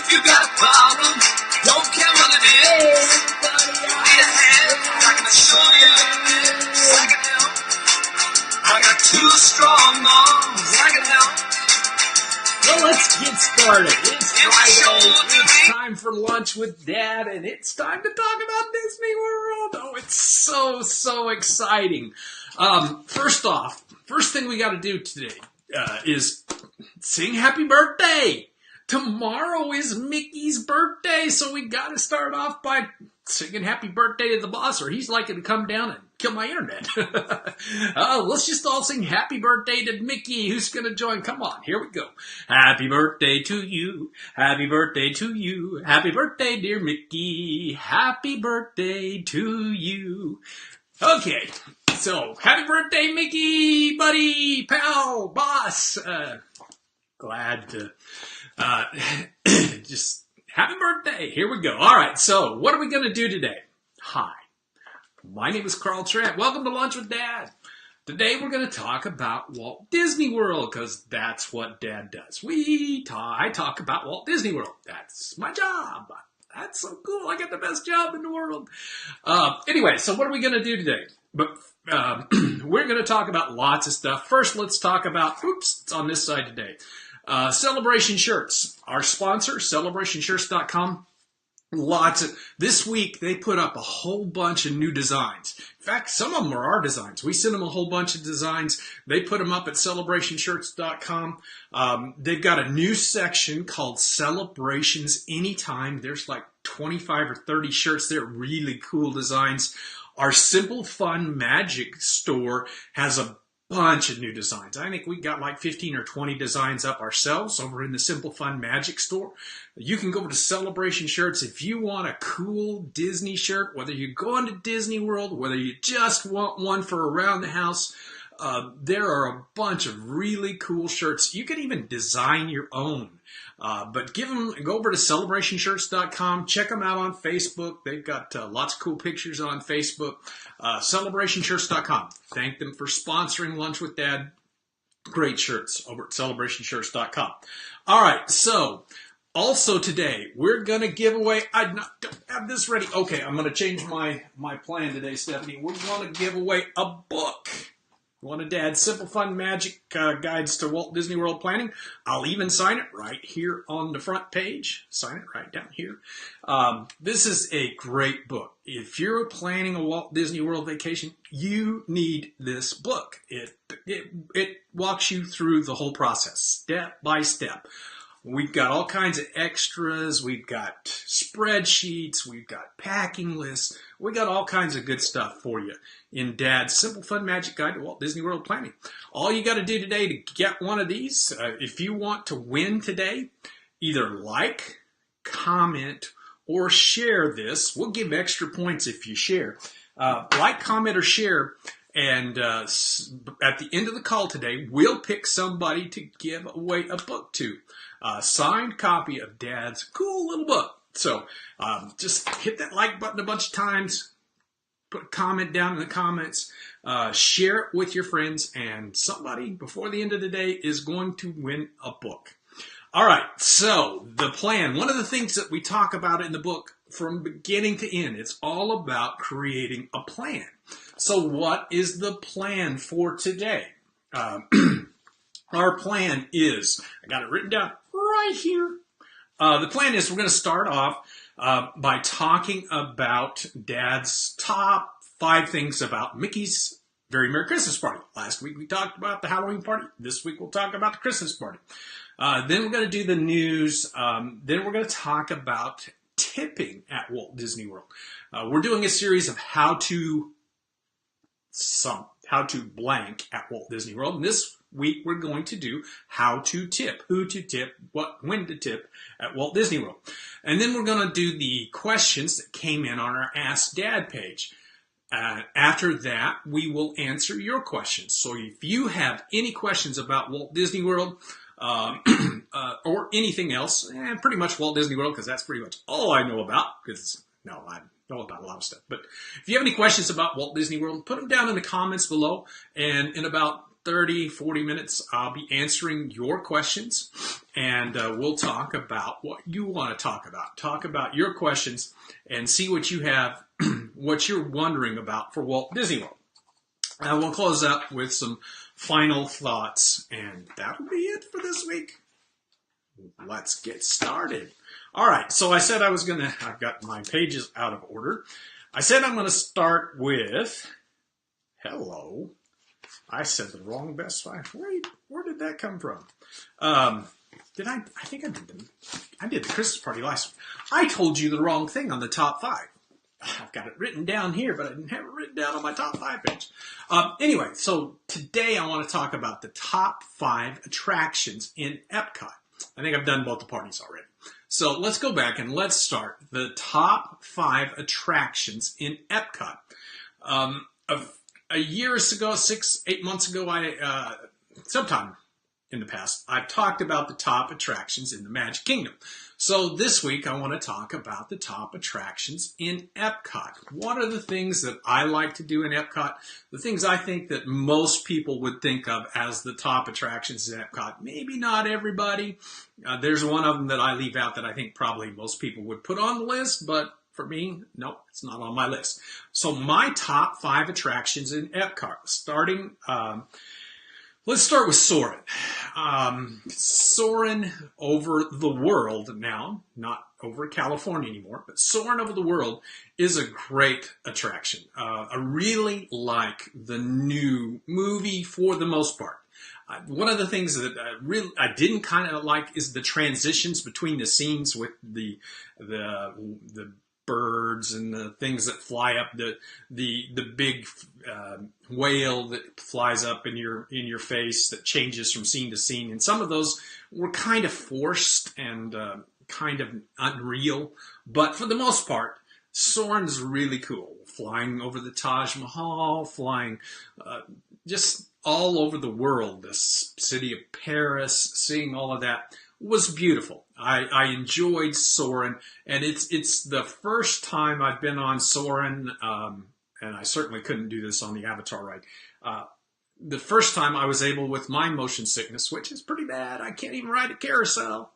If you got a problem, don't care what it is. Need a hand, I can assure you. I can help. I got two strong arms, I can help. Well, let's get started. It's Friday. It's time for lunch with Dad, and it's time to talk about Disney World. Oh, it's so exciting. First off, first thing we got to do today is sing happy birthday. Tomorrow is Mickey's birthday, so we got to start off by singing happy birthday to the boss, or he's likely to come down and kill my internet. Let's just all sing happy birthday to Mickey. Who's going to join? Come on, here we go. Happy birthday to you. Happy birthday to you. Happy birthday, dear Mickey. Happy birthday to you. Okay, so happy birthday, Mickey, buddy, pal, boss. Glad to just happy birthday. Here we go. All right, so what are we going to do today? Hi, my name is Carl Trent. Welcome to Lunch with Dad. Today we're going to talk about Walt Disney World because that's what Dad does. I talk about Walt Disney World. That's my job. That's so cool. I get the best job in the world. Anyway, so what are we going to do today? But we're going to talk about lots of stuff. First, let's talk about, it's on this side today. Celebration shirts. Our sponsor, celebrationshirts.com. This week they put up a whole bunch of new designs. In fact, some of them are our designs. We sent them a whole bunch of designs. They put them up at celebrationshirts.com. They've got a new section called Celebrations Anytime. There's like 25 or 30 shirts. They're really cool designs. Our Simple Fun Magic store has a bunch of new designs. I think we got like 15 or 20 designs up ourselves over in the Simple Fun Magic store. You can go over to Celebration Shirts if you want a cool Disney shirt, whether you're going to Disney World, whether you just want one for around the house. There are a bunch of really cool shirts. You can even design your own. But go over to celebrationshirts.com. Check them out on Facebook. They've got lots of cool pictures on Facebook. Celebrationshirts.com. Thank them for sponsoring Lunch with Dad. Great shirts over at celebrationshirts.com. All right, so also today we're going to give away, I don't have this ready. Okay, I'm going to change my plan today, Stephanie. We're going to give away a book. One of Dad's Simple Fun Magic Guides to Walt Disney World Planning. I'll even sign it right here on the front page. Sign it right down here. This is a great book. If you're planning a Walt Disney World vacation, you need this book. It walks you through the whole process, step by step. We've got all kinds of extras. We've got spreadsheets. We've got packing lists. We got all kinds of good stuff for you in Dad's Simple Fun Magic Guide to Walt Disney World Planning. All you got to do today to get one of these, if you want to win today, either like, comment, or share this. We'll give extra points if you share. Like, comment, or share. And at the end of the call today, we'll pick somebody to give away a book to. A signed copy of Dad's cool little book. So just hit that like button a bunch of times. Put a comment down in the comments. Share it with your friends. And somebody before the end of the day is going to win a book. All right. So the plan. One of the things that we talk about in the book from beginning to end, it's all about creating a plan. So what is the plan for today? Our plan is, I got it written down right here. The plan is we're going to start off by talking about Dad's top 5 things about Mickey's Very Merry Christmas Party. Last week we talked about the Halloween party. This week we'll talk about the Christmas party. Then we're going to do the news. Then we're going to talk about tipping at Walt Disney World. We're doing a series of how to blank at Walt Disney World. And this week we're going to do how to tip, who to tip, when to tip at Walt Disney World. And then we're going to do the questions that came in on our Ask Dad page. After that, we will answer your questions. So if you have any questions about Walt Disney World or anything else, pretty much Walt Disney World, because that's pretty much all I know about, I know about a lot of stuff. But if you have any questions about Walt Disney World, put them down in the comments below. And in about 30, 40 minutes, I'll be answering your questions, and we'll talk about what you want to talk about. Talk about your questions and see what you have, what you're wondering about for Walt Disney World. And we'll close up with some final thoughts, and that'll be it for this week. Let's get started. All right, so I said I've got my pages out of order. I said I'm going to start with, hello. I said the wrong best five. Where did that come from? I think I did the Christmas party last week. I told you the wrong thing on the top five. I've got it written down here, but I didn't have it written down on my top five page. Anyway, so today I want to talk about the top 5 attractions in Epcot. I think I've done both the parties already. So let's go back and let's start the top 5 attractions in Epcot. A year ago, 6-8 months ago, sometime in the past, I've talked about the top attractions in the Magic Kingdom. So this week, I want to talk about the top attractions in Epcot. What are the things that I like to do in Epcot? The things I think that most people would think of as the top attractions in Epcot. Maybe not everybody. There's one of them that I leave out that I think probably most people would put on the list, but for me, no, it's not on my list. So my top 5 attractions in Epcot, starting, let's start with Soarin'. Soarin' over the world now, not over California anymore, but Soarin' over the world is a great attraction. I really like the new movie for the most part. One of the things that I didn't kind of like is the transitions between the scenes with the birds and the things that fly up, the big whale that flies up in your face that changes from scene to scene, and some of those were kind of forced and kind of unreal. But for the most part, Soarin's really cool. Flying over the Taj Mahal, flying just all over the world, the city of Paris, seeing all of that was beautiful. I enjoyed Soarin', and it's the first time I've been on Soarin', and I certainly couldn't do this on the Avatar ride. The first time I was able, with my motion sickness, which is pretty bad, I can't even ride a carousel.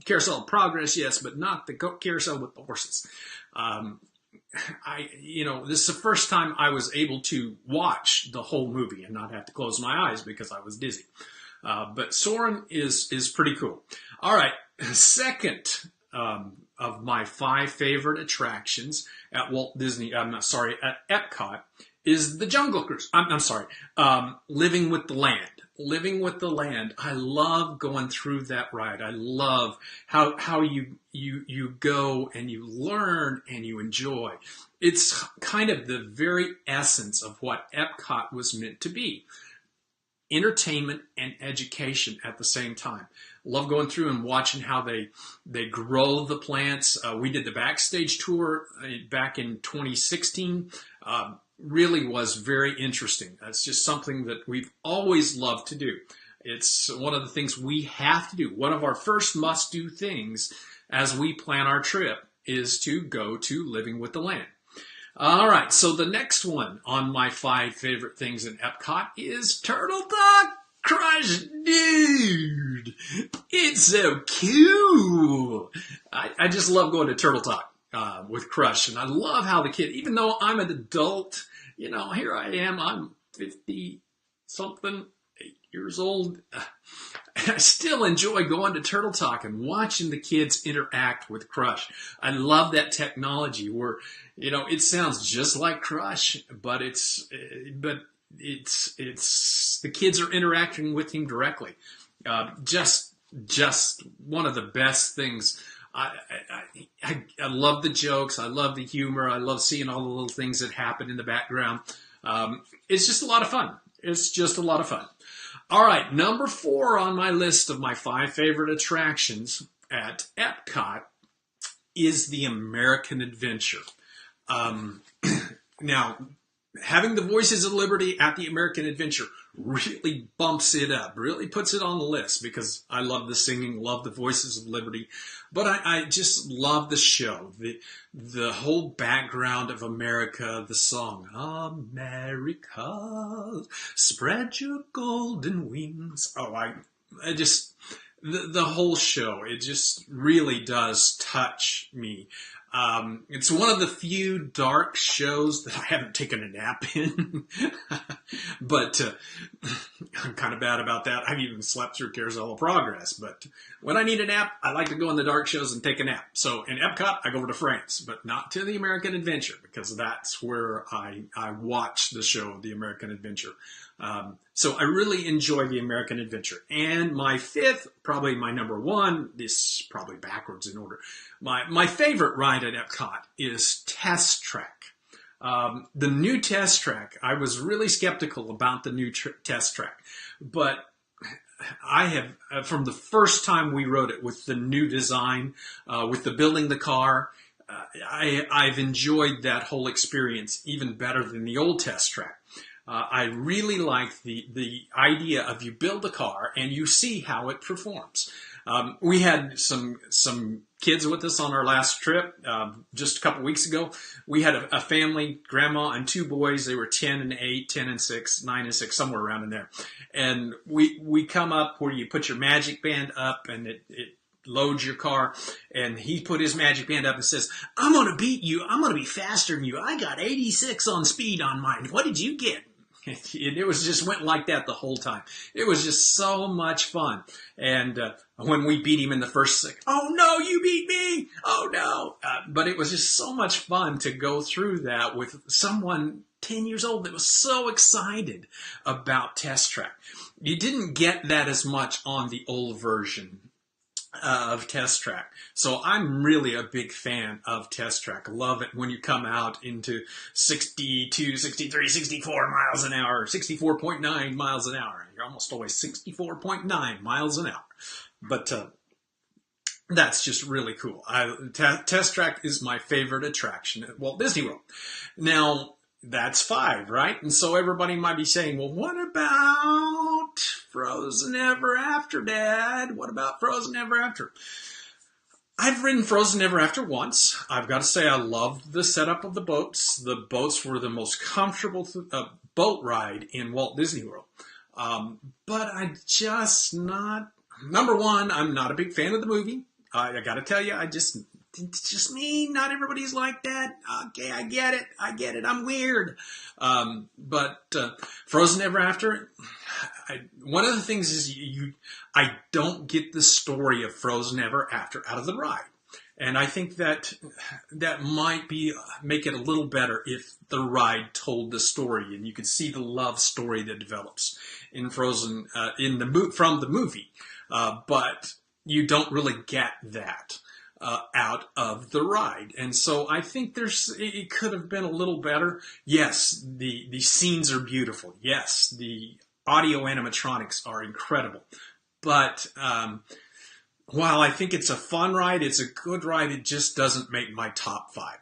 Carousel of Progress, yes, but not the carousel with the horses. This is the first time I was able to watch the whole movie and not have to close my eyes because I was dizzy. But Soarin' is pretty cool. All right, second of my 5 favorite attractions at at Epcot is the Jungle Cruise. Living with the Land. Living with the Land. I love going through that ride. I love how you go and you learn and you enjoy. It's kind of the very essence of what Epcot was meant to be. Entertainment and education at the same time. Love going through and watching how they grow the plants. We did the backstage tour back in 2016. Really was very interesting. That's just something that we've always loved to do. It's one of the things we have to do. One of our first must-do things as we plan our trip is to go to Living with the Land. All right, so the next one on my 5 favorite things in Epcot is Turtle Talk Crush. Dude, it's so cool. I just love going to Turtle Talk with Crush, and I love how the kid, even though I'm an adult, here I am, I'm 50-something, 8 years old. I still enjoy going to Turtle Talk and watching the kids interact with Crush. I love that technology where, it sounds just like Crush, but it's the kids are interacting with him directly. Just one of the best things. I love the jokes. I love the humor. I love seeing all the little things that happen in the background. It's just a lot of fun. It's just a lot of fun. All right, number 4 on my list of my 5 favorite attractions at Epcot is the American Adventure. Now, having the Voices of Liberty at the American Adventure really bumps it up, really puts it on the list because I love the singing, love the Voices of Liberty, but I just love the show, the whole background of America, the song, America, spread your golden wings. Oh, I just, the whole show, it just really does touch me. It's one of the few dark shows that I haven't taken a nap in, but I'm kind of bad about that. I've even slept through Carousel of Progress, but when I need a nap, I like to go in the dark shows and take a nap. So in Epcot, I go over to France, but not to the American Adventure, because that's where I watch the show, The American Adventure. So I really enjoy The American Adventure. And my fifth, probably my number one, this is probably backwards in order. My favorite ride at Epcot is Test Track. The new Test Track, I was really skeptical about the new Test Track, but I have, from the first time we rode it with the new design, with the building the car, I've enjoyed that whole experience even better than the old Test Track. I really like the idea of you build a car and you see how it performs. We had some kids with us on our last trip just a couple weeks ago. We had a family, grandma and two boys. They were 10 and 8, 10 and 6, 9 and 6, somewhere around in there. And we come up where you put your magic band up and it loads your car, and he put his magic band up and says, "I'm going to beat you. I'm going to be faster than you. I got 86 on speed on mine. What did you get?" And it was just went like that the whole time. It was just so much fun. And when we beat him in the first second, "Oh no, you beat me! Oh no!" But it was just so much fun to go through that with someone 10 years old that was so excited about Test Track. You didn't get that as much on the old version of Test Track. So I'm really a big fan of Test Track. Love it when you come out into 62, 63, 64 miles an hour, 64.9 miles an hour. You're almost always 64.9 miles an hour. But that's just really cool. Test Track is my favorite attraction at Walt Disney World. Now, that's 5, right? And so everybody might be saying, well, what about Frozen Ever After, Dad? What about Frozen Ever After? I've ridden Frozen Ever After once. I've got to say I loved the setup of the boats. The boats were the most comfortable boat ride in Walt Disney World. But I just not... Number one, I'm not a big fan of the movie. I got to tell you, it's just me. Not everybody's like that. Okay, I get it. I'm weird. But Frozen Ever After, one of the things is I don't get the story of Frozen Ever After out of the ride. And I think that might make it a little better if the ride told the story and you could see the love story that develops in Frozen, from the movie. But you don't really get that out of the ride. And so I think it could have been a little better. Yes, the scenes are beautiful. Yes, the audio animatronics are incredible. But while I think it's a fun ride, it's a good ride, it just doesn't make my top 5.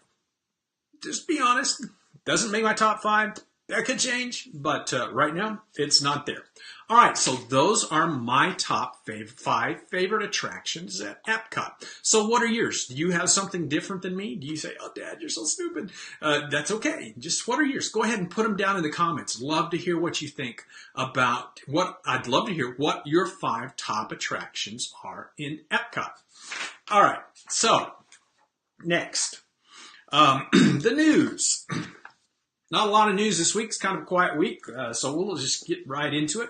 Just be honest, doesn't make my top 5. That could change, but right now, it's not there. All right, so those are my top 5 favorite attractions at Epcot. So what are yours? Do you have something different than me? Do you say, "Oh, Dad, you're so stupid"? That's okay. Just what are yours? Go ahead and put them down in the comments. Love to hear what you think about I'd love to hear what your 5 top attractions are in Epcot. All right, so next, the news. Not a lot of news this week. It's kind of a quiet week, so we'll just get right into it.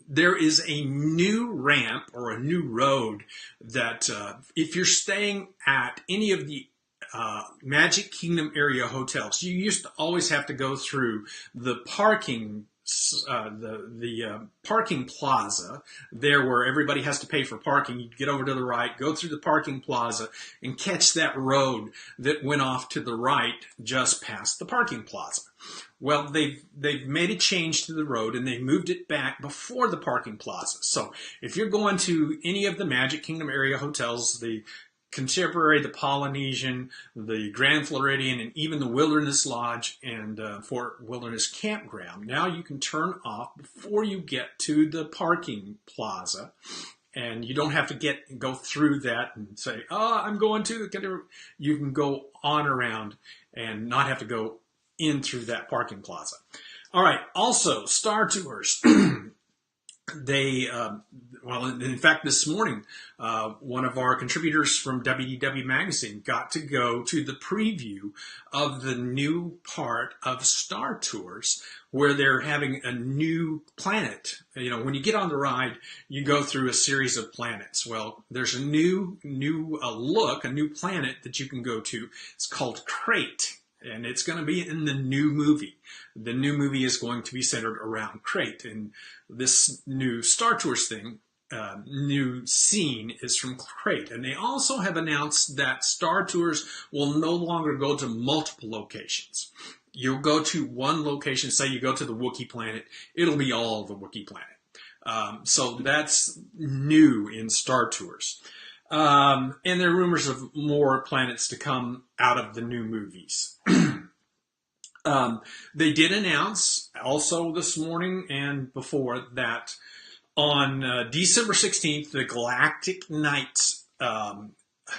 There is a new ramp or a new road that if you're staying at any of the Magic Kingdom area hotels, you used to always have to go through the parking parking plaza there where everybody has to pay for parking. You get over to the right, go through the parking plaza, and catch that road that went off to the right just past the parking plaza. Well, they've made a change to the road and they moved it back before the parking plaza. So if you're going to any of the Magic Kingdom area hotels, the Contemporary, the Polynesian, the Grand Floridian, and even the Wilderness Lodge and Fort Wilderness Campground. Now you can turn off before you get to the parking plaza, and you don't have to go through that and say, "Oh, I'm going to the." You can go on around and not have to go in through that parking plaza. All right. Also, Star Tours. They, well, in fact, this morning, one of our contributors from WDW Magazine got to go to the preview of the new part of Star Tours, where they're having a new planet. You know, when you get on the ride, you go through a series of planets. Well, there's a new look, a new planet that you can go to. It's called Crate, and it's going to be in the new movie. The new movie is going to be centered around Crate, and this new Star Tours thing, new scene is from Crate. And they also have announced that Star Tours will no longer go to multiple locations. You'll go to one location, say you go to the Wookiee planet, it'll be all the Wookiee planet. So that's new in Star Tours. And there are rumors of more planets to come out of the new movies. They did announce also this morning and before that on December 16th, the Galactic Nights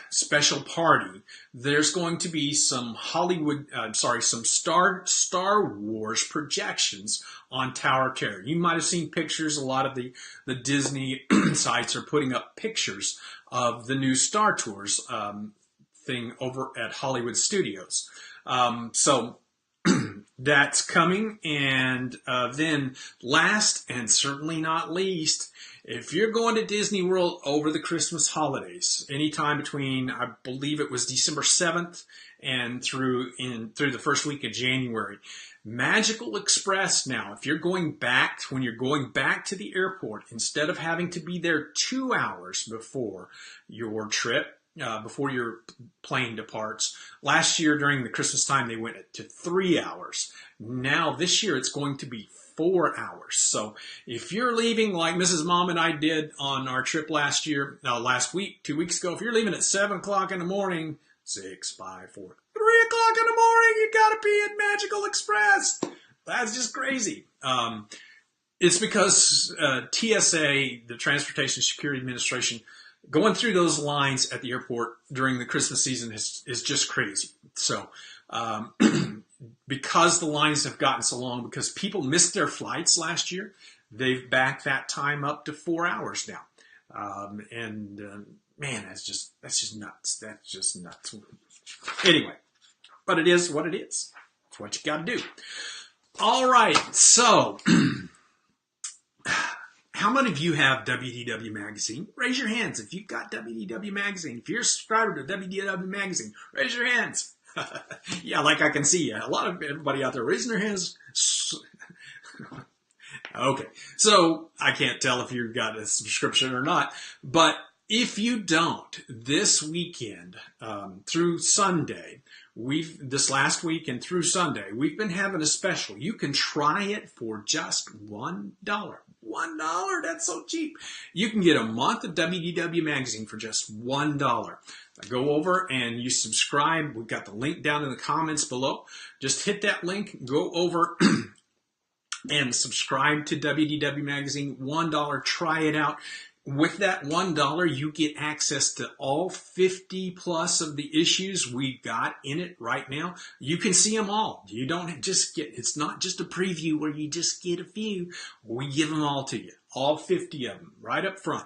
special party, there's going to be some some Star Wars projections on Tower of Terror. You might have seen pictures. A lot of the Disney sites are putting up pictures of the new Star Tours thing over at Hollywood Studios. So that's coming. And then last and certainly not least, if you're going to Disney World over the Christmas holidays, anytime between, I believe it was December 7th and through the first week of January, Magical Express now, if you're going back, when you're going back to the airport, instead of having to be there 2 hours before your trip, before your plane departs. Last year during the Christmas time, they went to 3 hours. Now this year it's going to be 4 hours. So if you're leaving like Mrs. Mom and I did on our trip last week, 2 weeks ago, if you're leaving at 7 o'clock in the morning, 6, 5, 4, 3 o'clock in the morning, you gotta be at Magical Express. That's just crazy. It's because TSA, the Transportation Security Administration, going through those lines at the airport during the Christmas season is just crazy. So, because the lines have gotten so long, because people missed their flights last year, they've backed that time up to 4 hours now. Man, that's just nuts. That's just nuts. Anyway, but it is what it is. It's what you got to do. All right, so how many of you have WDW Magazine? Raise your hands if you've got WDW Magazine. If you're a subscriber to WDW Magazine, raise your hands. Yeah, like I can see a lot of everybody out there raising their hands. Okay, so I can't tell if you've got a subscription or not, but if you don't, this weekend through Sunday, this last week and through Sunday, we've been having a special. You can try it for just $1. $1, that's so cheap. You can get a month of WDW Magazine for just $1. Go over and you subscribe. We've got the link down in the comments below. Just hit that link, go over and subscribe to WDW Magazine. $1, try it out. With that $1, you get access to all 50 plus of the issues we got in it right now. You can see them all. You don't just it's not just a preview where you just get a few. We give them all to you. All 50 of them right up front.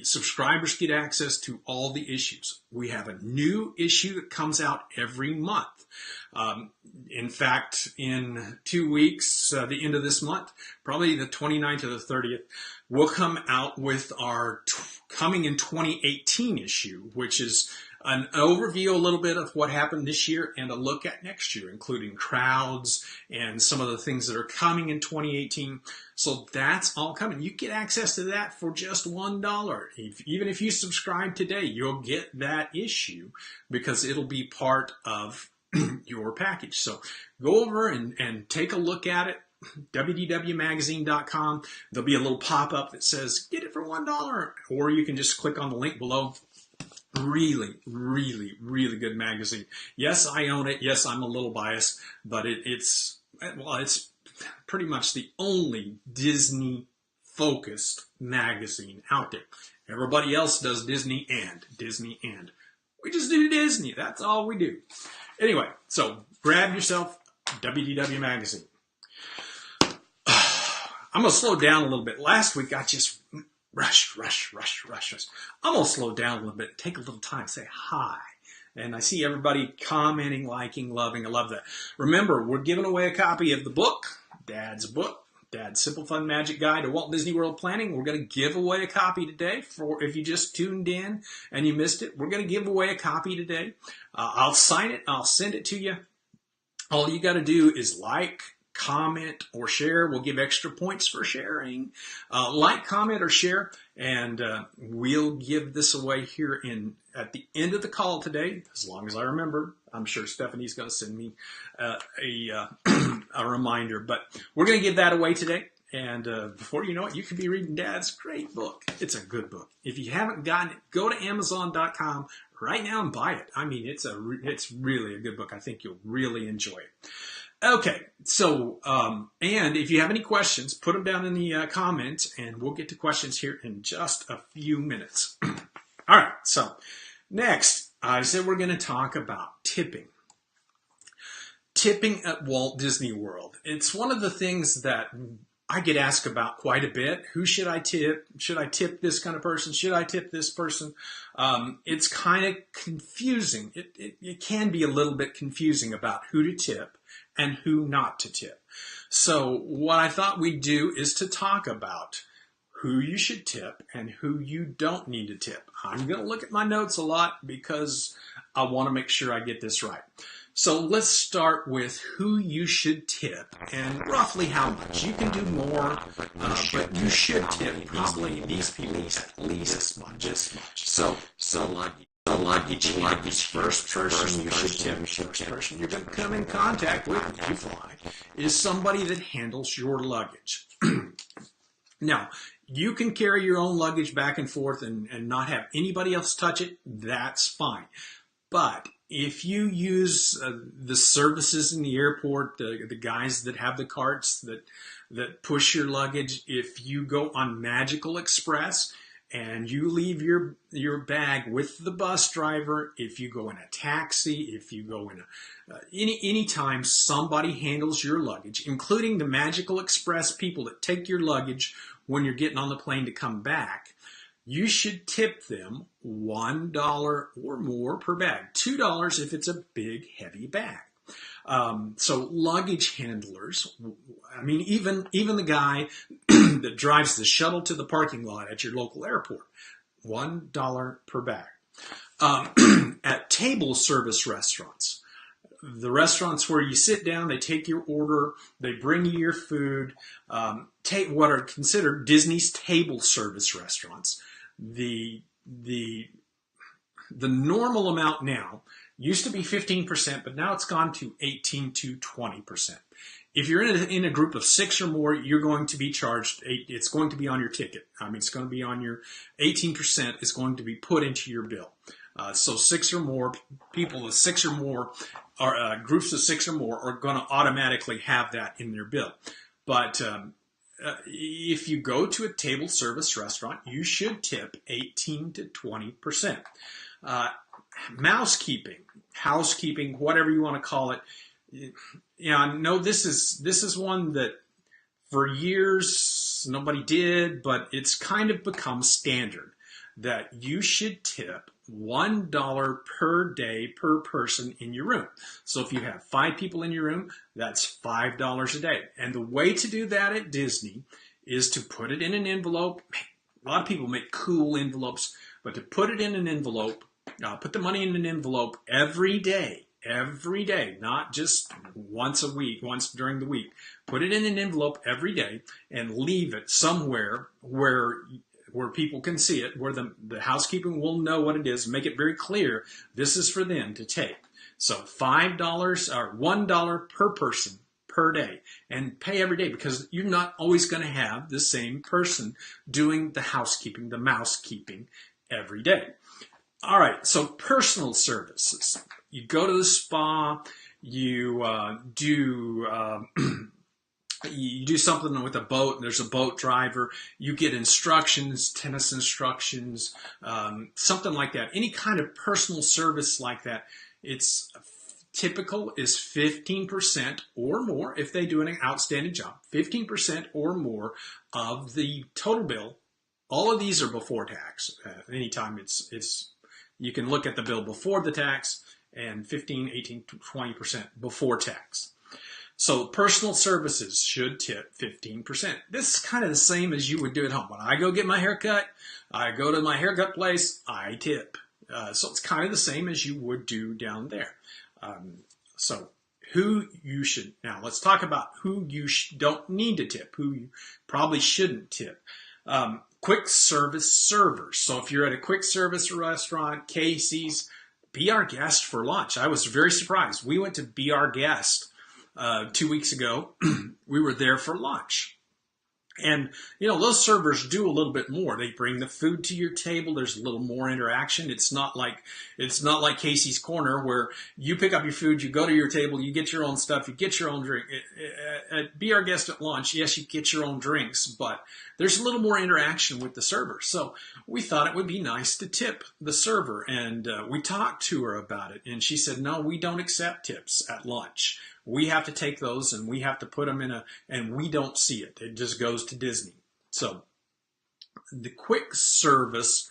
Subscribers get access to all the issues. We have a new issue that comes out every month. In fact, in 2 weeks, the end of this month, probably the 29th or the 30th, we'll come out with our coming in 2018 issue, which is an overview a little bit of what happened this year and a look at next year, including crowds and some of the things that are coming in 2018. So that's all coming. You get access to that for just $1. Even if you subscribe today, you'll get that issue because it'll be part of your package. So go over and take a look at it. wdwmagazine.com. There'll be a little pop-up that says get it for $1, or you can just click on the link below Really, really, really good magazine. Yes, I own it. Yes, I'm a little biased, but it's pretty much the only Disney focused magazine out there. Everybody else does Disney and Disney and. We just do Disney. That's all we do. Anyway, so grab yourself WDW magazine. I'm going to slow down a little bit. Last week I just rush. I'm going to slow down a little bit, take a little time, say hi. And I see everybody commenting, liking, loving. I love that. Remember, we're giving away a copy of the book, Dad's Simple Fun Magic Guide to Walt Disney World Planning. We're going to give away a copy today. For if you just tuned in and you missed it, we're going to give away a copy today. I'll sign it. I'll send it to you. All you got to do is like, comment, or share. We'll give extra points for sharing. Like, comment, or share, and we'll give this away here at the end of the call today, as long as I remember. I'm sure Stephanie's going to send me a reminder, but we're going to give that away today. And before you know it, you could be reading Dad's great book. It's a good book. If you haven't gotten it, go to Amazon.com right now and buy it. I mean, it's really a good book. I think you'll really enjoy it. Okay, so, and if you have any questions, put them down in the comments, and we'll get to questions here in just a few minutes. All right, so next, I said we're going to talk about tipping. Tipping at Walt Disney World. It's one of the things that I get asked about quite a bit. Who should I tip? Should I tip this kind of person? Should I tip this person? It's kind of confusing. It can be a little bit confusing about who to tip and who not to tip. So what I thought we'd do is to talk about who you should tip and who you don't need to tip. I'm going to look at my notes a lot because I want to make sure I get this right. So let's start with who you should tip and roughly how much. You can do more, but you should tip probably these people at least this much. So luggage first person you should tip, first person you're going to come in contact with if you fly, is somebody that handles your luggage. Now, you can carry your own luggage back and forth and not have anybody else touch it. That's fine. But if you use the services in the airport, the guys that have the carts that push your luggage, if you go on Magical Express and you leave your bag with the bus driver, if you go in a taxi, if you go in any time somebody handles your luggage, including the Magical Express people that take your luggage when you're getting on the plane to come back, you should tip them $1 or more per bag. $2 if it's a big, heavy bag. So luggage handlers, I mean, even the guy that drives the shuttle to the parking lot at your local airport, $1 per bag. At table service restaurants, the restaurants where you sit down, they take your order, they bring you your food, take what are considered Disney's table service restaurants. The normal amount now used to be 15%, but now it's gone to 18 to 20%. If you're in a group of 6 or more, you're going to be charged. It's going to be on your ticket. I mean, it's going to be on your 18% is going to be put into your bill. So 6 or more people with 6 or more, or groups of 6 or more, are going to automatically have that in their bill. But if you go to a table service restaurant, you should tip 18 to 20%. Housekeeping, whatever you want to call it. Yeah, I know this is one that for years nobody did, but it's kind of become standard that you should tip $1 per day per person in your room. So if you have 5 people in your room, that's $5 a day. And the way to do that at Disney is to put it in an envelope. A lot of people make cool envelopes, but to put it in an envelope, put the money in an envelope every day, not just once a week, once during the week. Put it in an envelope every day and leave it somewhere where people can see it, where the housekeeping will know what it is, make it very clear this is for them to take. So $5 or $1 per person per day, and pay every day, because you're not always going to have the same person doing the housekeeping, the mousekeeping every day. All right, so personal services. You go to the spa, you you do something with a boat, and there's a boat driver. You get instructions, tennis instructions, something like that. Any kind of personal service like that, it's typical is 15% or more if they do an outstanding job. 15% or more of the total bill. All of these are before tax. Anytime it's you can look at the bill before the tax, and 15, 18, 20% before tax. So personal services should tip 15%. This is kind of the same as you would do at home. When I go get my hair cut, I go to my haircut place, I tip. So it's kind of the same as you would do down there. So who you should, now let's talk about who you don't need to tip, who you probably shouldn't tip. Quick service servers. So if you're at a quick service restaurant, Casey's, be our guest for lunch. I was very surprised. We went to be our guest 2 weeks ago. We were there for lunch. And, you know, those servers do a little bit more. They bring the food to your table. There's a little more interaction. It's not like Casey's Corner where you pick up your food, you go to your table, you get your own stuff, you get your own drink. Be our guest at lunch. Yes, you get your own drinks, but there's a little more interaction with the server. So we thought it would be nice to tip the server. And we talked to her about it. And she said, no, we don't accept tips at lunch. We have to take those and we have to put them and we don't see it. It just goes to Disney. So the quick service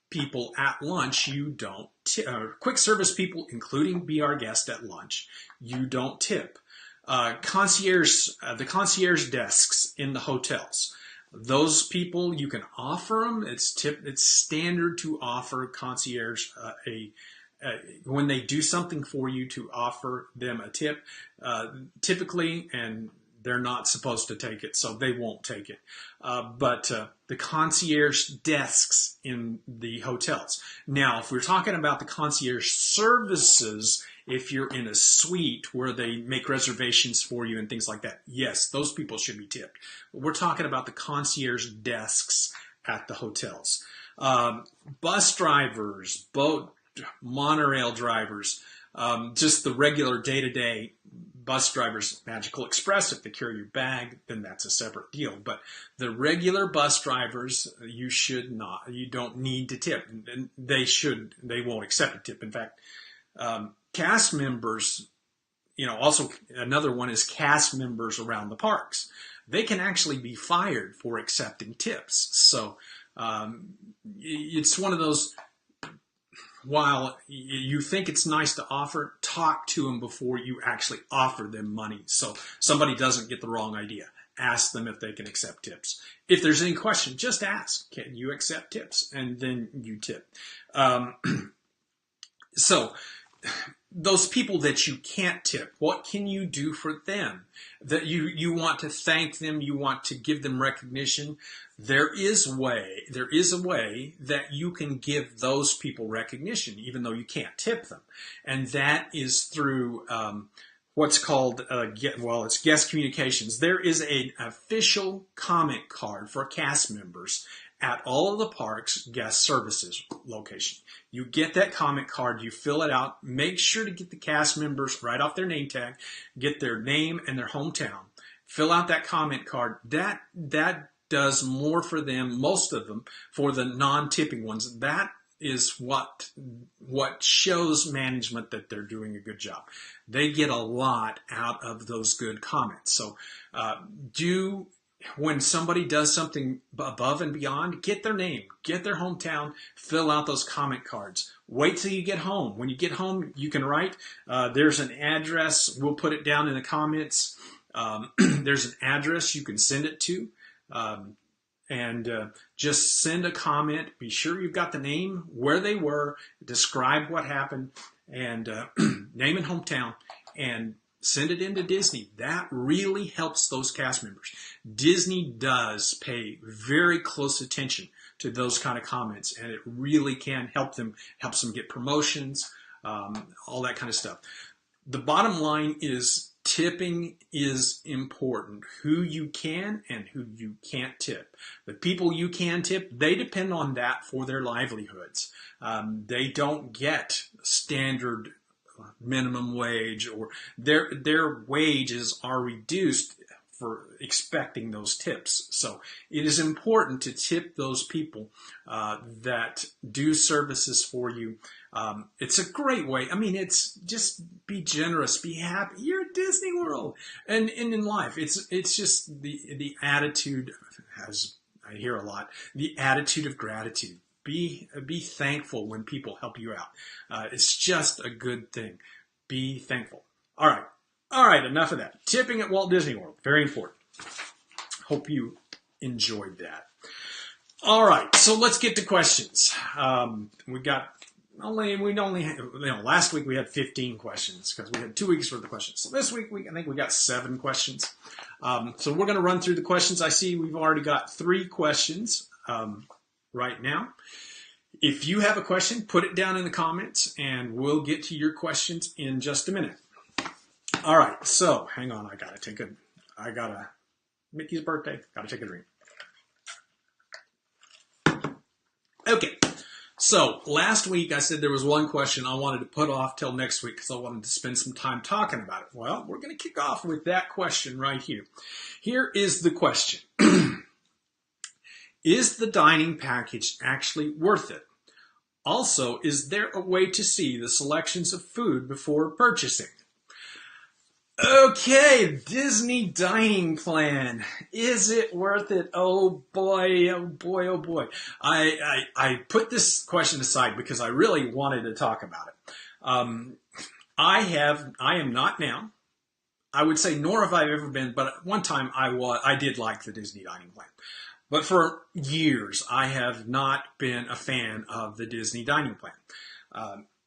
people at lunch, you don't tip. Quick service people, including be our guest at lunch, you don't tip. The concierge desks in the hotels. Those people, you can offer them. It's standard to offer concierge when they do something for you to offer them a tip, typically, and they're not supposed to take it, so they won't take it. But the concierge desks in the hotels. Now, if we're talking about the concierge services, if you're in a suite where they make reservations for you and things like that, yes, those people should be tipped. But we're talking about the concierge desks at the hotels. Bus drivers, monorail drivers, just the regular day-to-day bus drivers, Magical Express, if they carry your bag, then that's a separate deal. But the regular bus drivers, you don't need to tip. And they won't accept a tip. In fact, cast members, also another one is cast members around the parks. They can actually be fired for accepting tips. So it's one of those, while you think it's nice to offer, talk to them before you actually offer them money so somebody doesn't get the wrong idea. Ask them if they can accept tips. If there's any question, just ask, can you accept tips? And then you tip. So those people that you can't tip, what can you do for them? That you want to thank them, you want to give them recognition. There is a way that you can give those people recognition, even though you can't tip them. And that is through what's called, it's guest communications. There is an official comment card for cast members at all of the parks' guest services location. You get that comment card, you fill it out, make sure to get the cast members right off their name tag, get their name and their hometown, fill out that comment card. That does more for them, most of them, for the non-tipping ones. That is what shows management that they're doing a good job. They get a lot out of those good comments. So when somebody does something above and beyond, get their name, get their hometown, fill out those comment cards. Wait till you get home. When you get home, you can write, there's an address. We'll put it down in the comments. There's an address you can send it to. Just send a comment. Be sure you've got the name, where they were, describe what happened, and name and hometown, and send it into Disney. That really helps those cast members. Disney does pay very close attention to those kind of comments, and it really can helps them get promotions, all that kind of stuff. The bottom line is tipping is important. Who you can and who you can't tip. The people you can tip, they depend on that for their livelihoods. They don't get standard minimum wage, or their wages are reduced for expecting those tips. So it is important to tip those people that do services for you. It's a great way. I mean, it's just be generous, be happy. You're at Disney World, and in life, it's just the attitude, as I hear a lot, the attitude of gratitude. Be thankful when people help you out. It's just a good thing. Be thankful. All right. Enough of that. Tipping at Walt Disney World, very important. Hope you enjoyed that. All right, so let's get to questions. Last week we had 15 questions because we had 2 weeks worth of questions. So this week I think we got 7 questions. So we're going to run through the questions. I see we've already got 3 questions right now. If you have a question, put it down in the comments, and we'll get to your questions in just a minute. All right, so hang on. Mickey's birthday. Gotta take a drink. Okay, so last week I said there was one question I wanted to put off till next week because I wanted to spend some time talking about it. Well, we're going to kick off with that question right here. Here is the question. Is the dining package actually worth it? Also, is there a way to see the selections of food before purchasing? Okay, Disney dining plan. Is it worth it? Oh boy, oh boy, oh boy. I put this question aside because I really wanted to talk about it. I am not now. I would say nor have I ever been, but at one time I did like the Disney dining plan. But for years, I have not been a fan of the Disney dining plan.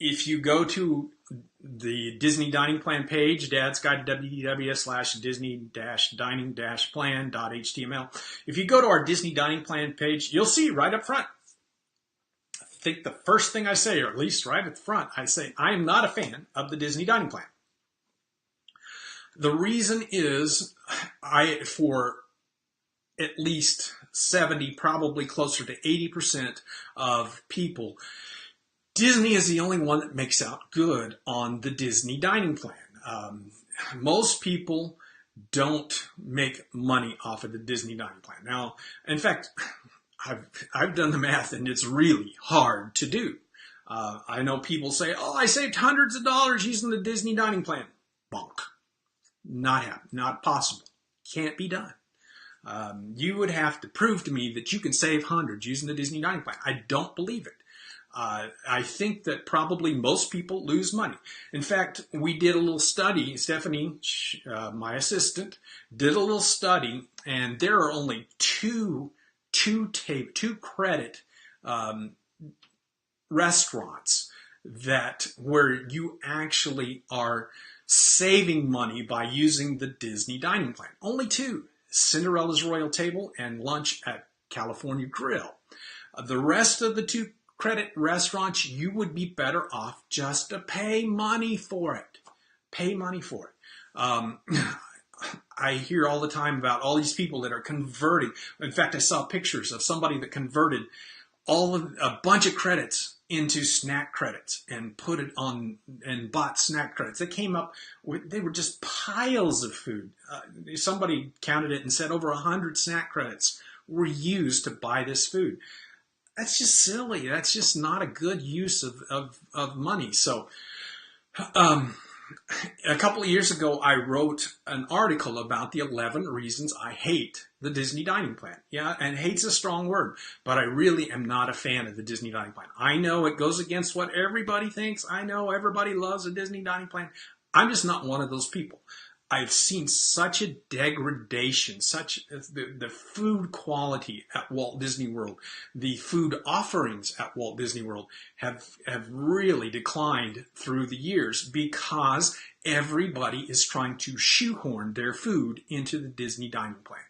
If you go to the Disney dining plan page, Dad's Guide to www.disney-dining-plan.html. If you go to our Disney dining plan page, you'll see right up front. I think the first thing I say, or at least right at the front, I say, I am not a fan of the Disney dining plan. The reason is, for at least 70, probably closer to 80% of people, Disney is the only one that makes out good on the Disney dining plan. Most people don't make money off of the Disney dining plan. Now, in fact, I've done the math, and it's really hard to do. I know people say, "Oh, I saved hundreds of dollars using the Disney dining plan." Bonk. Not possible. Can't be done. You would have to prove to me that you can save hundreds using the Disney dining plan. I don't believe it. I think that probably most people lose money. In fact, we did a little study. Stephanie, my assistant, did a little study, and there are only two credit restaurants where you actually are saving money by using the Disney dining plan. Only 2. Cinderella's Royal Table and lunch at California Grill. The rest of the 2 credit restaurants, you would be better off just to pay money for it. Pay money for it. I hear all the time about all these people that are converting. In fact, I saw pictures of somebody that converted a bunch of credits into snack credits and put it on and bought snack credits. They came up with, they were just piles of food. Somebody counted it and said over 100 snack credits were used to buy this food. That's just silly. That's just not a good use of money. So, a couple of years ago, I wrote an article about the 11 reasons I hate the Disney dining plan. Yeah, and hate's a strong word, but I really am not a fan of the Disney dining plan. I know it goes against what everybody thinks. I know everybody loves a Disney dining plan. I'm just not one of those people. I've seen such a degradation, the food quality at Walt Disney World, the food offerings at Walt Disney World have really declined through the years because everybody is trying to shoehorn their food into the Disney dining plan.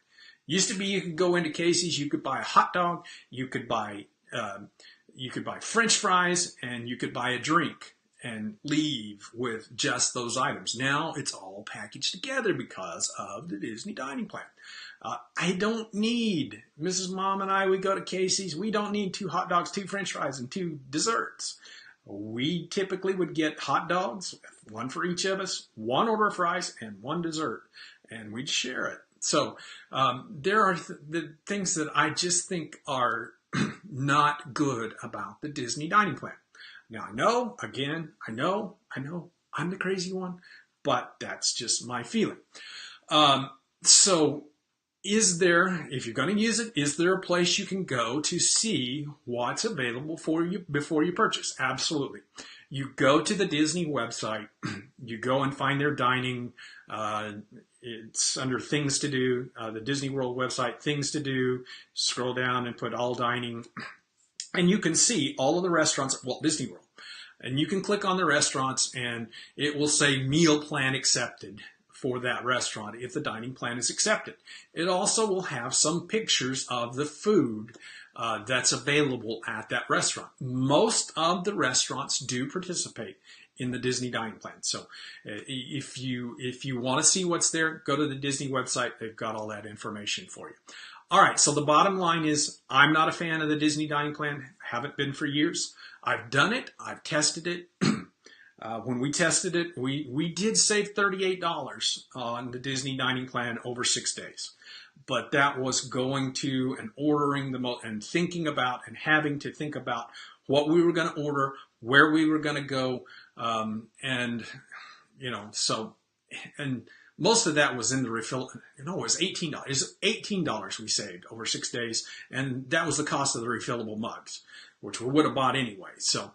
Used to be you could go into Casey's, you could buy a hot dog, you could buy French fries, and you could buy a drink. and leave with just those items. Now it's all packaged together because of the Disney dining plan. I don't need, Mrs. Mom and I, we go to Casey's, we don't need 2 hot dogs, 2 french fries, and 2 desserts. We typically would get hot dogs, 1 for each of us, 1 order of fries, and 1 dessert, and we'd share it. So there are the things that I just think are not good about the Disney dining plan. Now, I know, I'm the crazy one, but that's just my feeling. So is there, if you're going to use it, is there a place you can go to see what's available for you before you purchase? Absolutely. You go to the Disney website, you go and find their dining, it's under things to do, the Disney World website, things to do, scroll down and put all dining, and you can see all of the restaurants at Walt Disney World. And you can click on the restaurants and it will say meal plan accepted for that restaurant if the dining plan is accepted. It also will have some pictures of the food that's available at that restaurant. Most of the restaurants do participate in the Disney dining plan. So if you want to see what's there, go to the Disney website. They've got all that information for you. All right, so the bottom line is I'm not a fan of the Disney dining plan. Haven't been for years. I've done it. I've tested it. When we tested it, we did save $38 on the Disney dining plan over 6 days. But that was going to and ordering and thinking about and having to think about what we were going to order, where we were going to go, and most of that was in the refill. It was $18. It's $18 we saved over 6 days, and that was the cost of the refillable mugs, which we would have bought anyway. So,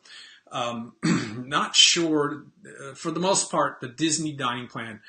not sure. For the most part, the Disney dining plan,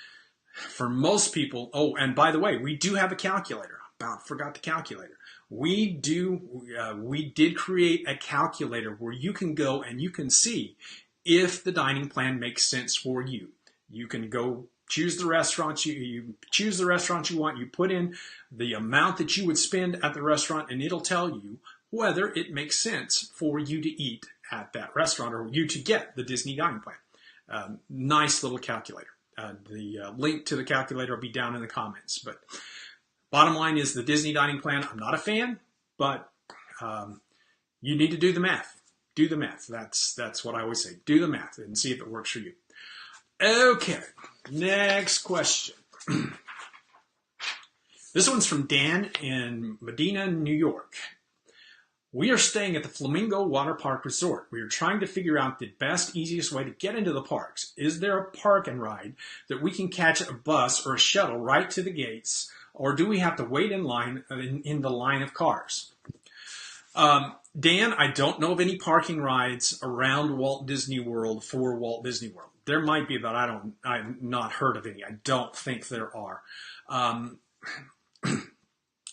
for most people. Oh, and by the way, we do have a calculator. Forgot the calculator. We did create a calculator where you can go and you can see if the dining plan makes sense for you. You can go choose the restaurants you choose the restaurant you want. You put in the amount that you would spend at the restaurant, and it'll tell you whether it makes sense for you to eat at that restaurant or you to get the Disney dining plan. Nice little calculator. The link to the calculator will be down in the comments. But bottom line is the Disney dining plan, I'm not a fan, but you need to do the math. Do the math. That's what I always say. Do the math and see if it works for you. Okay, next question. This one's from Dan in Medina, New York. We are staying at the Flamingo Water Park Resort. We are trying to figure out the best, easiest way to get into the parks. Is there a park and ride that we can catch a bus or a shuttle right to the gates, or do we have to wait in line in the line of cars? Dan, I don't know of any parking rides around Walt Disney World for Walt Disney World. There might be, but I've not heard of any. I don't think there are.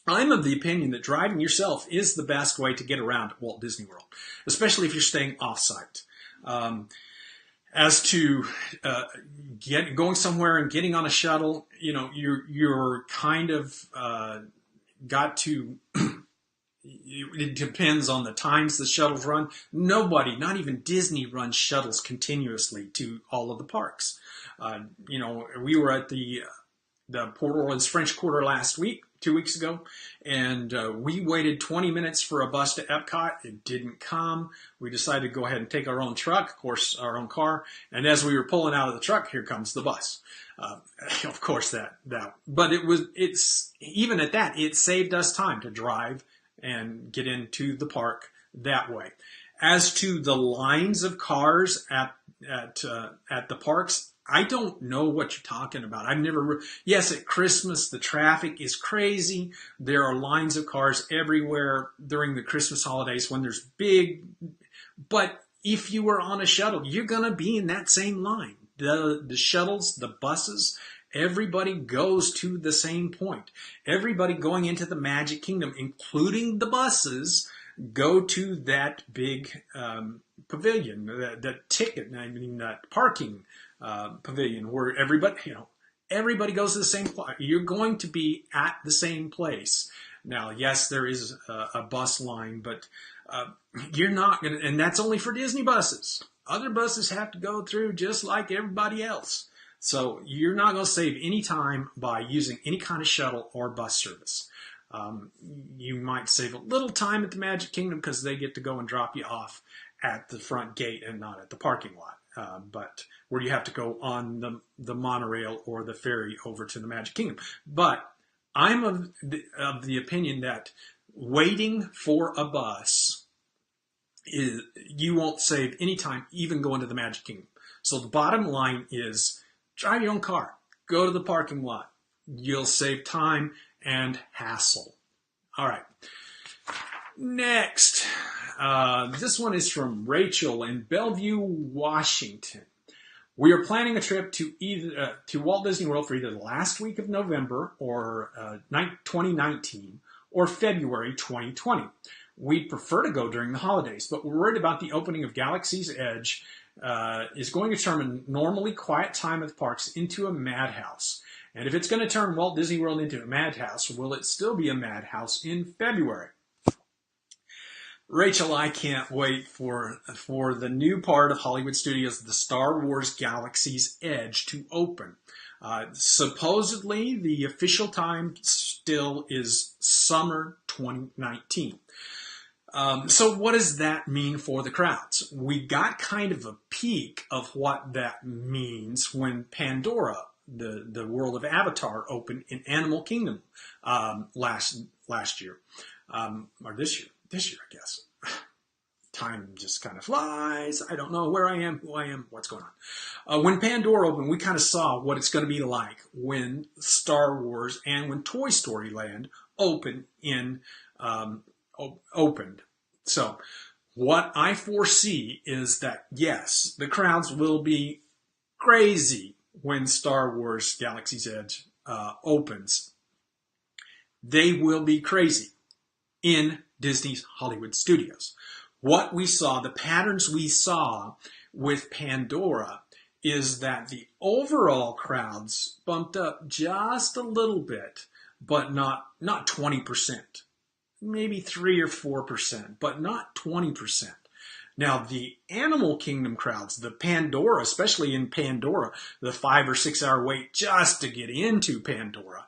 I'm of the opinion that driving yourself is the best way to get around at Walt Disney World, especially if you're staying offsite. As to going somewhere and getting on a shuttle, you're kind of got to. It depends on the times the shuttles run. Nobody, not even Disney, runs shuttles continuously to all of the parks. We were at the Port Orleans French Quarter last week, 2 weeks ago, and we waited 20 minutes for a bus to Epcot. It didn't come. We decided to go ahead and take our own truck, of course, our own car. And as we were pulling out of the truck, here comes the bus. Of course, but it's even at that, it saved us time to drive and get into the park that way. As to the lines of cars at the parks, I don't know what you're talking about. I've never. Yes, at Christmas the traffic is crazy. There are lines of cars everywhere during the Christmas holidays when there's big. But if you were on a shuttle, you're gonna be in that same line. The shuttles, the buses. Everybody goes to the same point. Everybody going into the Magic Kingdom, including the buses, go to that big pavilion, that parking pavilion where everybody goes to the same place. You're going to be at the same place. Now, yes, there is a bus line, but you're not going to, and that's only for Disney buses. Other buses have to go through just like everybody else. So you're not going to save any time by using any kind of shuttle or bus service. You might save a little time at the Magic Kingdom because they get to go and drop you off at the front gate and not at the parking lot. But where you have to go on the monorail or the ferry over to the Magic Kingdom. But I'm of the opinion that waiting for a bus you won't save any time even going to the Magic Kingdom. So the bottom line is drive your own car. Go to the parking lot. You'll save time and hassle. All right. Next, this one is from Rachel in Bellevue, Washington. We are planning a trip to Walt Disney World for either the last week of November or 2019 or February 2020. We'd prefer to go during the holidays, but we're worried about the opening of Galaxy's Edge is going to turn a normally quiet time at the parks into a madhouse. And if it's going to turn Walt Disney World into a madhouse, will it still be a madhouse in February? Rachel, I can't wait for the new part of Hollywood Studios, the Star Wars Galaxy's Edge, to open. Supposedly, the official time still is summer 2019. So what does that mean for the crowds? We got kind of a peek of what that means when Pandora, the world of Avatar, opened in Animal Kingdom last year, or this year. This year, I guess. Time just kind of flies. I don't know where I am, who I am, what's going on. When Pandora opened, we kind of saw what it's going to be like when Star Wars and when Toy Story Land opened. So what I foresee is that, yes, the crowds will be crazy when Star Wars Galaxy's Edge opens. They will be crazy in Disney's Hollywood Studios. What we saw, the patterns we saw with Pandora, is that the overall crowds bumped up just a little bit, but not 20%. Maybe 3 or 4%, but not 20%. Now, the Animal Kingdom crowds, the Pandora, especially in Pandora, the 5 or 6 hour wait just to get into Pandora,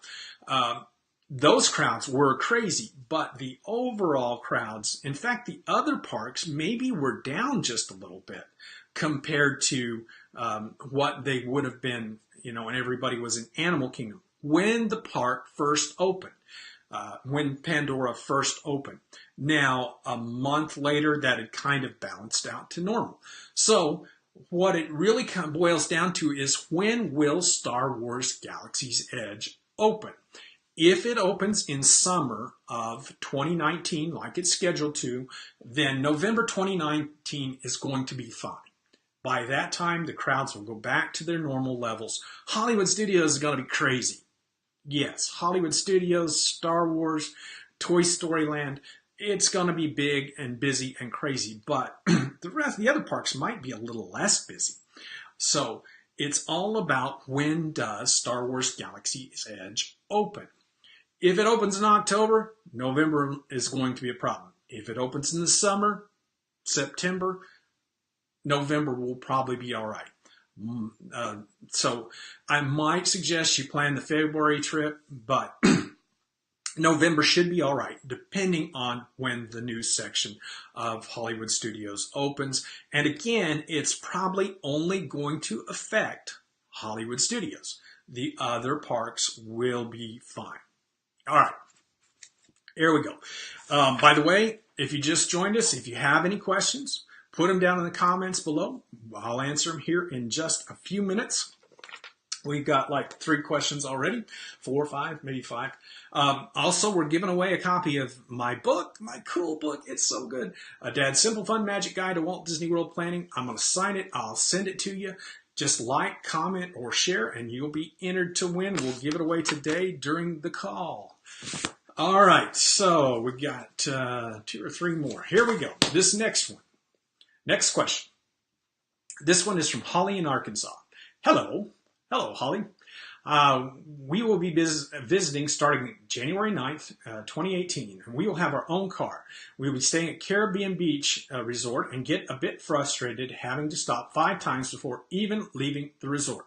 those crowds were crazy, but the overall crowds, in fact, the other parks maybe were down just a little bit compared to what they would have been, when everybody was in Animal Kingdom when the park first opened, when Pandora first opened. Now, a month later, that had kind of balanced out to normal. So what it really kind of boils down to is, when will Star Wars Galaxy's Edge open? If it opens in summer of 2019, like it's scheduled to, then November 2019 is going to be fine. By that time, the crowds will go back to their normal levels. Hollywood Studios is going to be crazy. Yes, Hollywood Studios, Star Wars, Toy Story Land, it's going to be big and busy and crazy. But the other parks might be a little less busy. So it's all about, when does Star Wars Galaxy's Edge open? If it opens in October, November is going to be a problem. If it opens in the summer, September, November will probably be all right. So I might suggest you plan the February trip, but November should be all right, depending on when the new section of Hollywood Studios opens. And again, it's probably only going to affect Hollywood Studios. The other parks will be fine. All right, here we go. By the way, if you just joined us, if you have any questions, put them down in the comments below. I'll answer them here in just a few minutes. We've got like 3 questions already, 4 or 5, maybe 5. Also, we're giving away a copy of my book, my cool book. It's so good. Dad's Simple Fun Magic Guide to Walt Disney World Planning. I'm going to sign it. I'll send it to you. Just like, comment, or share, and you'll be entered to win. We'll give it away today during the call. All right, so we've got 2 or 3 more. Here we go. This next one. Next question. This one is from Holly in Arkansas. Hello. Hello, Holly. We will be visiting starting January 9th, 2018, and we will have our own car. We will be staying at Caribbean Beach Resort and get a bit frustrated having to stop 5 times before even leaving the resort.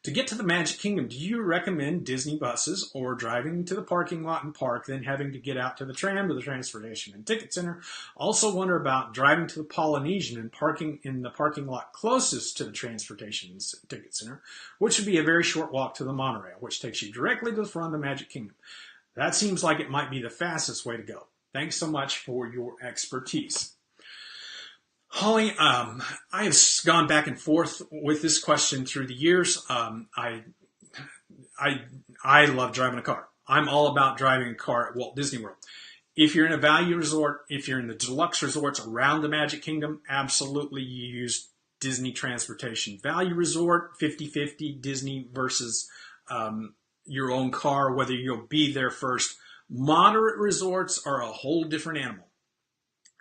To get to the Magic Kingdom, do you recommend Disney buses or driving to the parking lot and park, then having to get out to the tram, to the transportation and ticket center? Also wonder about driving to the Polynesian and parking in the parking lot closest to the transportation and ticket center, which would be a very short walk to the monorail, which takes you directly to the front of the Magic Kingdom. That seems like it might be the fastest way to go. Thanks so much for your expertise. Holly, I have gone back and forth with this question through the years. I love driving a car. I'm all about driving a car at Walt Disney World. If you're in a value resort, if you're in the deluxe resorts around the Magic Kingdom, absolutely you use Disney transportation. Value resort, 50-50, Disney versus your own car, whether you'll be there first. Moderate resorts are a whole different animal.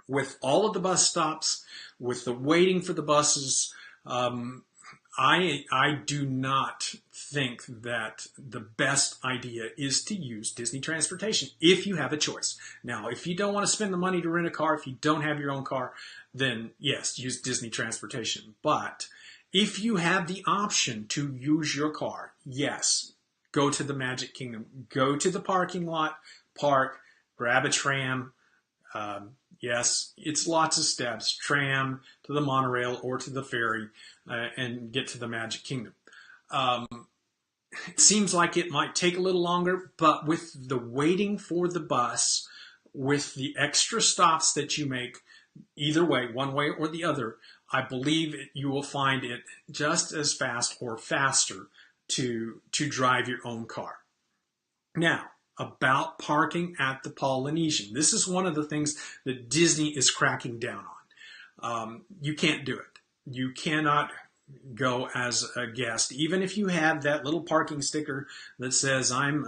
With all of the bus stops, with the waiting for the buses, I do not think that the best idea is to use Disney transportation if you have a choice. Now, if you don't want to spend the money to rent a car, if you don't have your own car, then yes, use Disney transportation. But if you have the option to use your car, yes, go to the Magic Kingdom. Go to the parking lot, park, grab a tram. Yes, it's lots of steps, tram to the monorail or to the ferry, and get to the Magic Kingdom. It seems like it might take a little longer, but with the waiting for the bus, with the extra stops that you make, either way, one way or the other, I believe you will find it just as fast or faster to drive your own car. Now, about parking at the Polynesian. This is one of the things that Disney is cracking down on. You can't do it. You cannot go as a guest, even if you have that little parking sticker that says I'm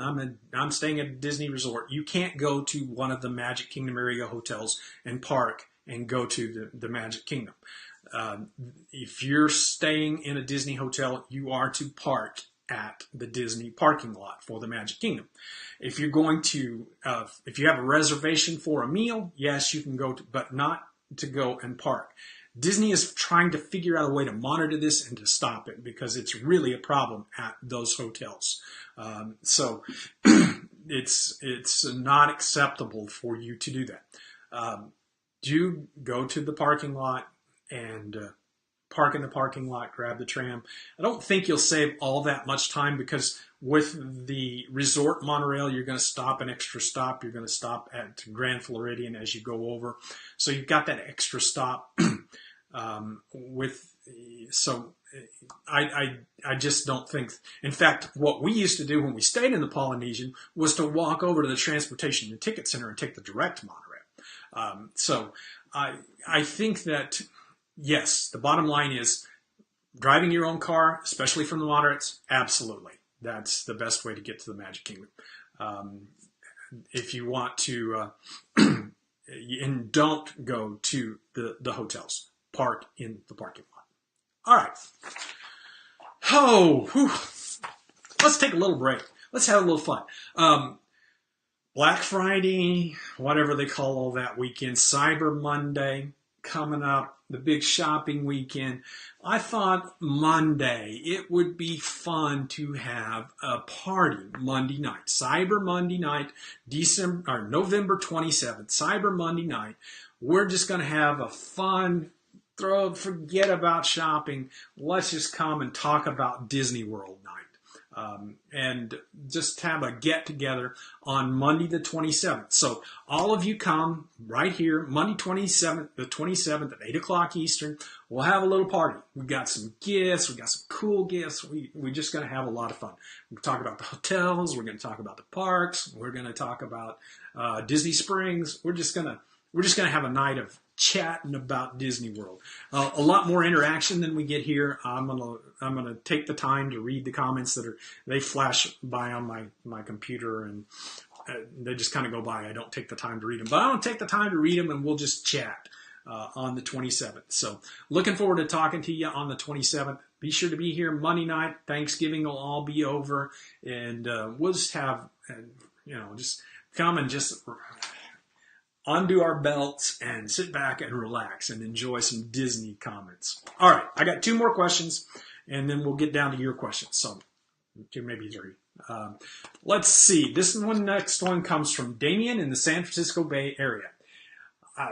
staying at a Disney resort. You can't go to one of the Magic Kingdom area hotels and park and go to the Magic Kingdom. If you're staying in a Disney hotel, you are to park at the Disney parking lot for the Magic Kingdom. If you're going to, if you have a reservation for a meal, yes, you can go, but not to go and park. Disney is trying to figure out a way to monitor this and to stop it because it's really a problem at those hotels. So it's not acceptable for you to do that. Do go to the parking lot and park in the parking lot, grab the tram. I don't think you'll save all that much time because with the resort monorail, you're going to stop an extra stop. You're going to stop at Grand Floridian as you go over. So you've got that extra stop. I just don't think. In fact, what we used to do when we stayed in the Polynesian was to walk over to the transportation and ticket center and take the direct monorail. So I think that, yes, the bottom line is driving your own car, especially from the moderates, absolutely. That's the best way to get to the Magic Kingdom. If you want to, and don't go to the hotels. Park in the parking lot. All right. Oh, whew. Let's take a little break. Let's have a little fun. Black Friday, whatever they call all that weekend, Cyber Monday coming up, the big shopping weekend. I thought Monday it would be fun to have a party Monday night. Cyber Monday night, November 27th, Cyber Monday night. We're just going to have a fun, forget about shopping. Let's just come and talk about Disney World night. And just have a get together on Monday the 27th. So all of you come right here, Monday the 27th at 8 o'clock Eastern. We'll have a little party. We've got some gifts. We've got some cool gifts. We're just going to have a lot of fun. We're going to talk about the hotels. We're going to talk about the parks. We're going to talk about Disney Springs. We're just going to have a night of chatting about Disney World. A lot more interaction than we get here. I'm gonna take the time to read the comments they flash by on my computer and they just kind of go by. I don't take the time to read them, but I don't take the time to read them, and we'll just chat on the 27th. So looking forward to talking to you on the 27th. be sure to be here Monday night. Thanksgiving will all be over, and we'll just have, just come and just undo our belts and sit back and relax and enjoy some Disney comments. All right, I got 2 more questions, and then we'll get down to your questions. So 2, maybe 3. Let's see. Next one comes from Damien in the San Francisco Bay Area.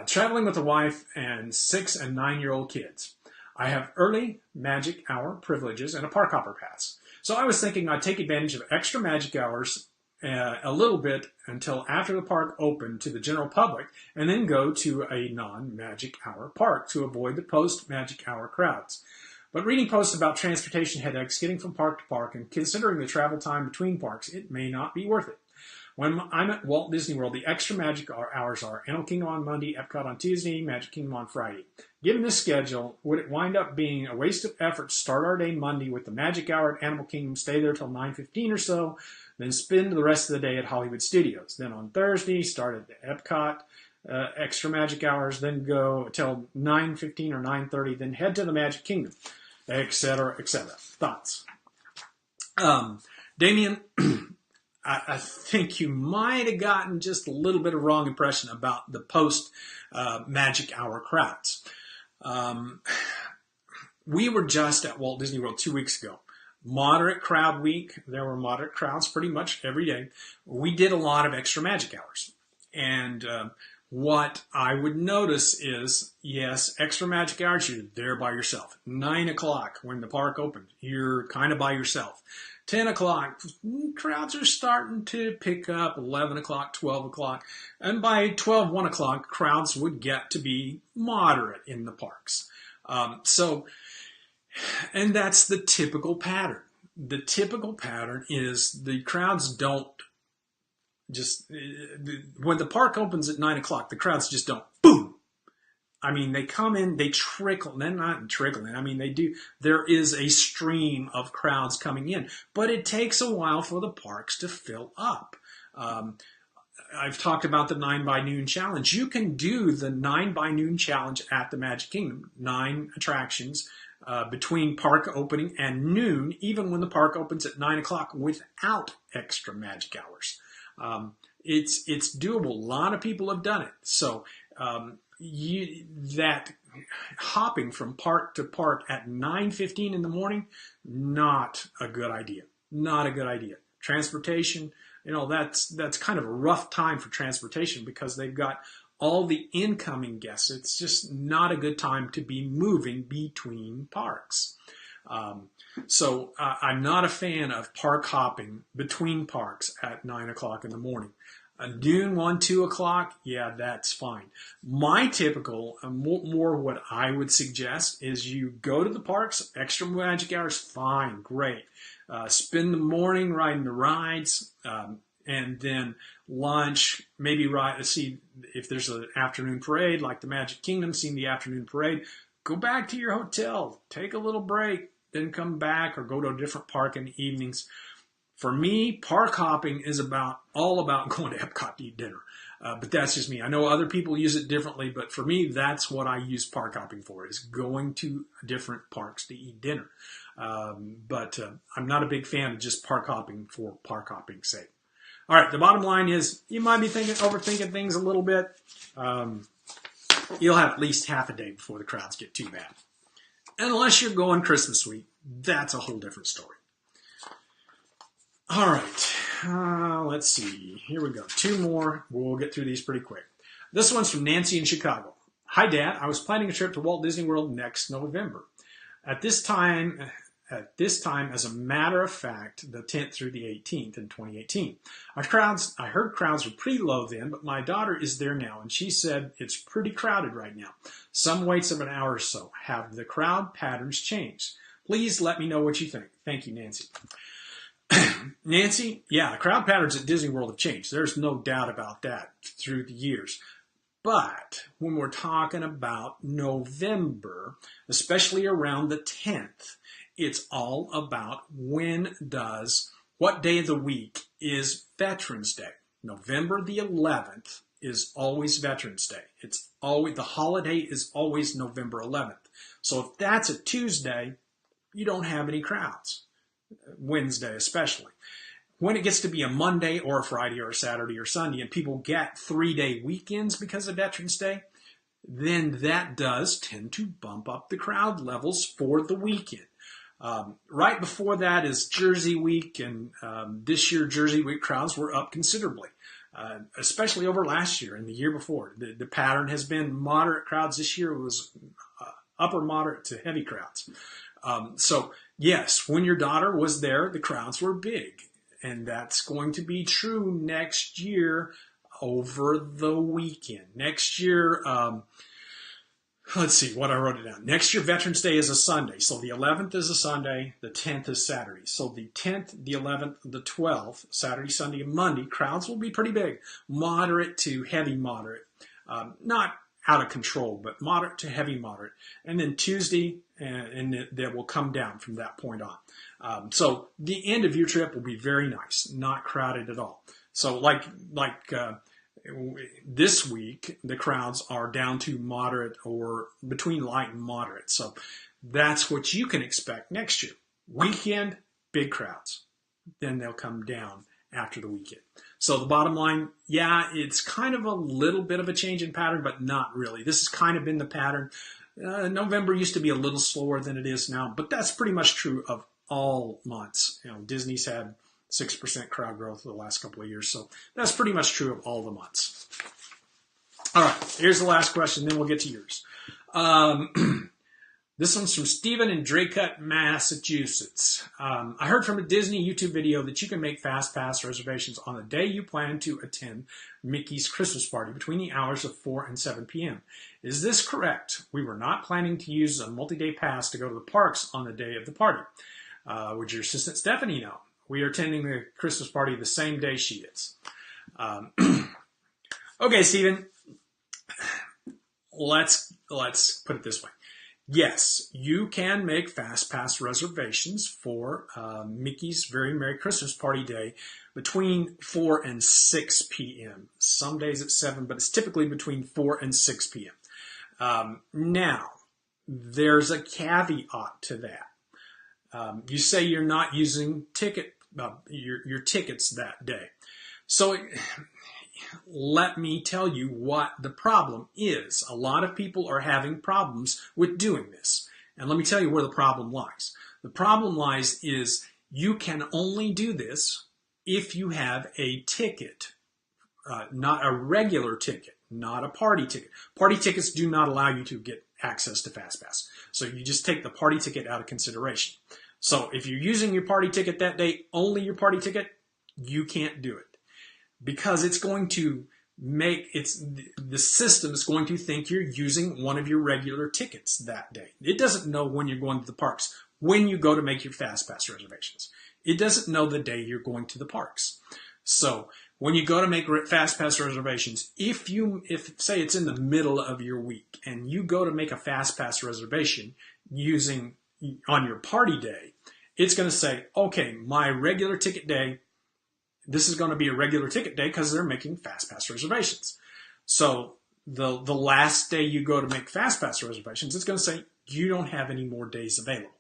Traveling with a wife and 6 and 9-year-old kids. I have early magic hour privileges and a park hopper pass. So I was thinking I'd take advantage of extra magic hours a little bit until after the park opened to the general public, and then go to a non-magic hour park to avoid the post-magic hour crowds. But reading posts about transportation headaches, getting from park to park, and considering the travel time between parks, it may not be worth it. When I'm at Walt Disney World, the extra magic hours are Animal Kingdom on Monday, Epcot on Tuesday, Magic Kingdom on Friday. Given this schedule, would it wind up being a waste of effort to start our day Monday with the magic hour at Animal Kingdom, stay there till 9:15 or so, then spend the rest of the day at Hollywood Studios? Then on Thursday, start at the Epcot extra magic hours, then go till 9:15 or 9:30, then head to the Magic Kingdom, etc., etc. Thoughts? Damien, I think you might have gotten just a little bit of wrong impression about the post-magic hour crowds. We were just at Walt Disney World 2 weeks ago. Moderate crowd week. There were moderate crowds pretty much every day. We did a lot of extra magic hours. And what I would notice is, yes, extra magic hours, you're there by yourself. 9 o'clock when the park opens, you're kind of by yourself. 10 o'clock, crowds are starting to pick up. 11 o'clock, 12 o'clock. And by 12, 1 o'clock, crowds would get to be moderate in the parks. And that's the typical pattern. The typical pattern is the crowds don't just, when the park opens at 9 o'clock, the crowds just don't, boom. I mean, they come in, they trickle, they're not trickling. I mean, they do, there is a stream of crowds coming in, but it takes a while for the parks to fill up. I've talked about the 9 by noon challenge. You can do the 9 by noon challenge at the Magic Kingdom, 9 attractions between park opening and noon, even when the park opens at 9 o'clock without extra magic hours. It's doable. A lot of people have done it. So that hopping from park to park at 9:15 in the morning, not a good idea. Not a good idea. Transportation, that's kind of a rough time for transportation because they've got all the incoming guests. It's just not a good time to be moving between parks. So I'm not a fan of park hopping between parks at 9 o'clock in the morning. Noon, 1, 2 o'clock, yeah, that's fine. My typical, more what I would suggest is you go to the parks, extra magic hours, fine, great. Spend the morning riding the rides, and then lunch, maybe see if there's an afternoon parade like the Magic Kingdom, seeing the afternoon parade. Go back to your hotel, take a little break, then come back or go to a different park in the evenings. For me, park hopping is all about going to Epcot to eat dinner. But that's just me. I know other people use it differently, but for me, that's what I use park hopping for, is going to different parks to eat dinner. But I'm not a big fan of just park hopping for park hopping's sake. All right, the bottom line is you might be overthinking things a little bit. You'll have at least half a day before the crowds get too bad. Unless you're going Christmas week, that's a whole different story. All right, let's see. Here we go. 2 more. We'll get through these pretty quick. This one's from Nancy in Chicago. Hi, Dad. I was planning a trip to Walt Disney World next November. At this time, as a matter of fact, the 10th through the 18th in 2018. I heard crowds were pretty low then, but my daughter is there now, and she said it's pretty crowded right now. Some waits of an hour or so. Have the crowd patterns changed? Please let me know what you think. Thank you, Nancy. Nancy, yeah, the crowd patterns at Disney World have changed. There's no doubt about that through the years. But when we're talking about November, especially around the 10th, it's all about what day of the week is Veterans Day. November the 11th is always Veterans Day. The holiday is always November 11th. So if that's a Tuesday, you don't have any crowds, Wednesday especially. When it gets to be a Monday or a Friday or a Saturday or Sunday and people get 3-day weekends because of Veterans Day, then that does tend to bump up the crowd levels for the weekend. Right before that is Jersey Week, and this year Jersey Week crowds were up considerably, especially over last year and the year before. The pattern has been moderate crowds. This year was upper moderate to heavy crowds. So yes, when your daughter was there, the crowds were big. And that's going to be true next year over the weekend. Next year, let's see what I wrote it down. Next year, Veterans Day is a Sunday. So the 11th is a Sunday, the 10th is Saturday. So the 10th, the 11th, the 12th, Saturday, Sunday, and Monday, crowds will be pretty big. Moderate to heavy moderate. Not out of control, but moderate to heavy moderate. And then Tuesday, and that will come down from that point on. So the end of your trip will be very nice, not crowded at all. So like this week, the crowds are down to moderate or between light and moderate. So that's what you can expect next year. Weekend, big crowds. Then they'll come down after the weekend. So the bottom line, yeah, it's kind of a little bit of a change in pattern, but not really. This has kind of been the pattern. November used to be a little slower than it is now, but that's pretty much true of all months. Disney's had 6% crowd growth the last couple of years, so that's pretty much true of all the months. All right, here's the last question, then we'll get to yours. This one's from Stephen in Draycott, Massachusetts. I heard from a Disney YouTube video that you can make Fast Pass reservations on the day you plan to attend Mickey's Christmas party between the hours of 4 and 7 p.m. Is this correct? We were not planning to use a multi-day pass to go to the parks on the day of the party. Would your assistant Stephanie know? We are attending the Christmas party the same day she is. Okay, Stephen. Let's put it this way. Yes, you can make Fast Pass reservations for Mickey's Very Merry Christmas Party Day between 4 and 6 p.m. Some days it's 7, but it's typically between 4 and 6 p.m. Now, there's a caveat to that. You say you're not using your tickets that day. So let me tell you what the problem is. A lot of people are having problems with doing this. And let me tell you where the problem lies. The problem lies is you can only do this if you have a ticket, not a regular ticket, not a party ticket. Party tickets do not allow you to get access to FastPass. So you just take the party ticket out of consideration. So if you're using your party ticket that day, only your party ticket, you can't do it. Because it's going to the system is going to think you're using one of your regular tickets that day. It doesn't know when you're going to the parks, when you go to make your FastPass reservations. It doesn't know the day you're going to the parks. So when you go to make FastPass reservations, if say it's in the middle of your week and you go to make a FastPass reservation on your party day, it's going to say, okay, my regular ticket day, this is going to be a regular ticket day because they're making FastPass reservations. So the last day you go to make FastPass reservations, it's going to say you don't have any more days available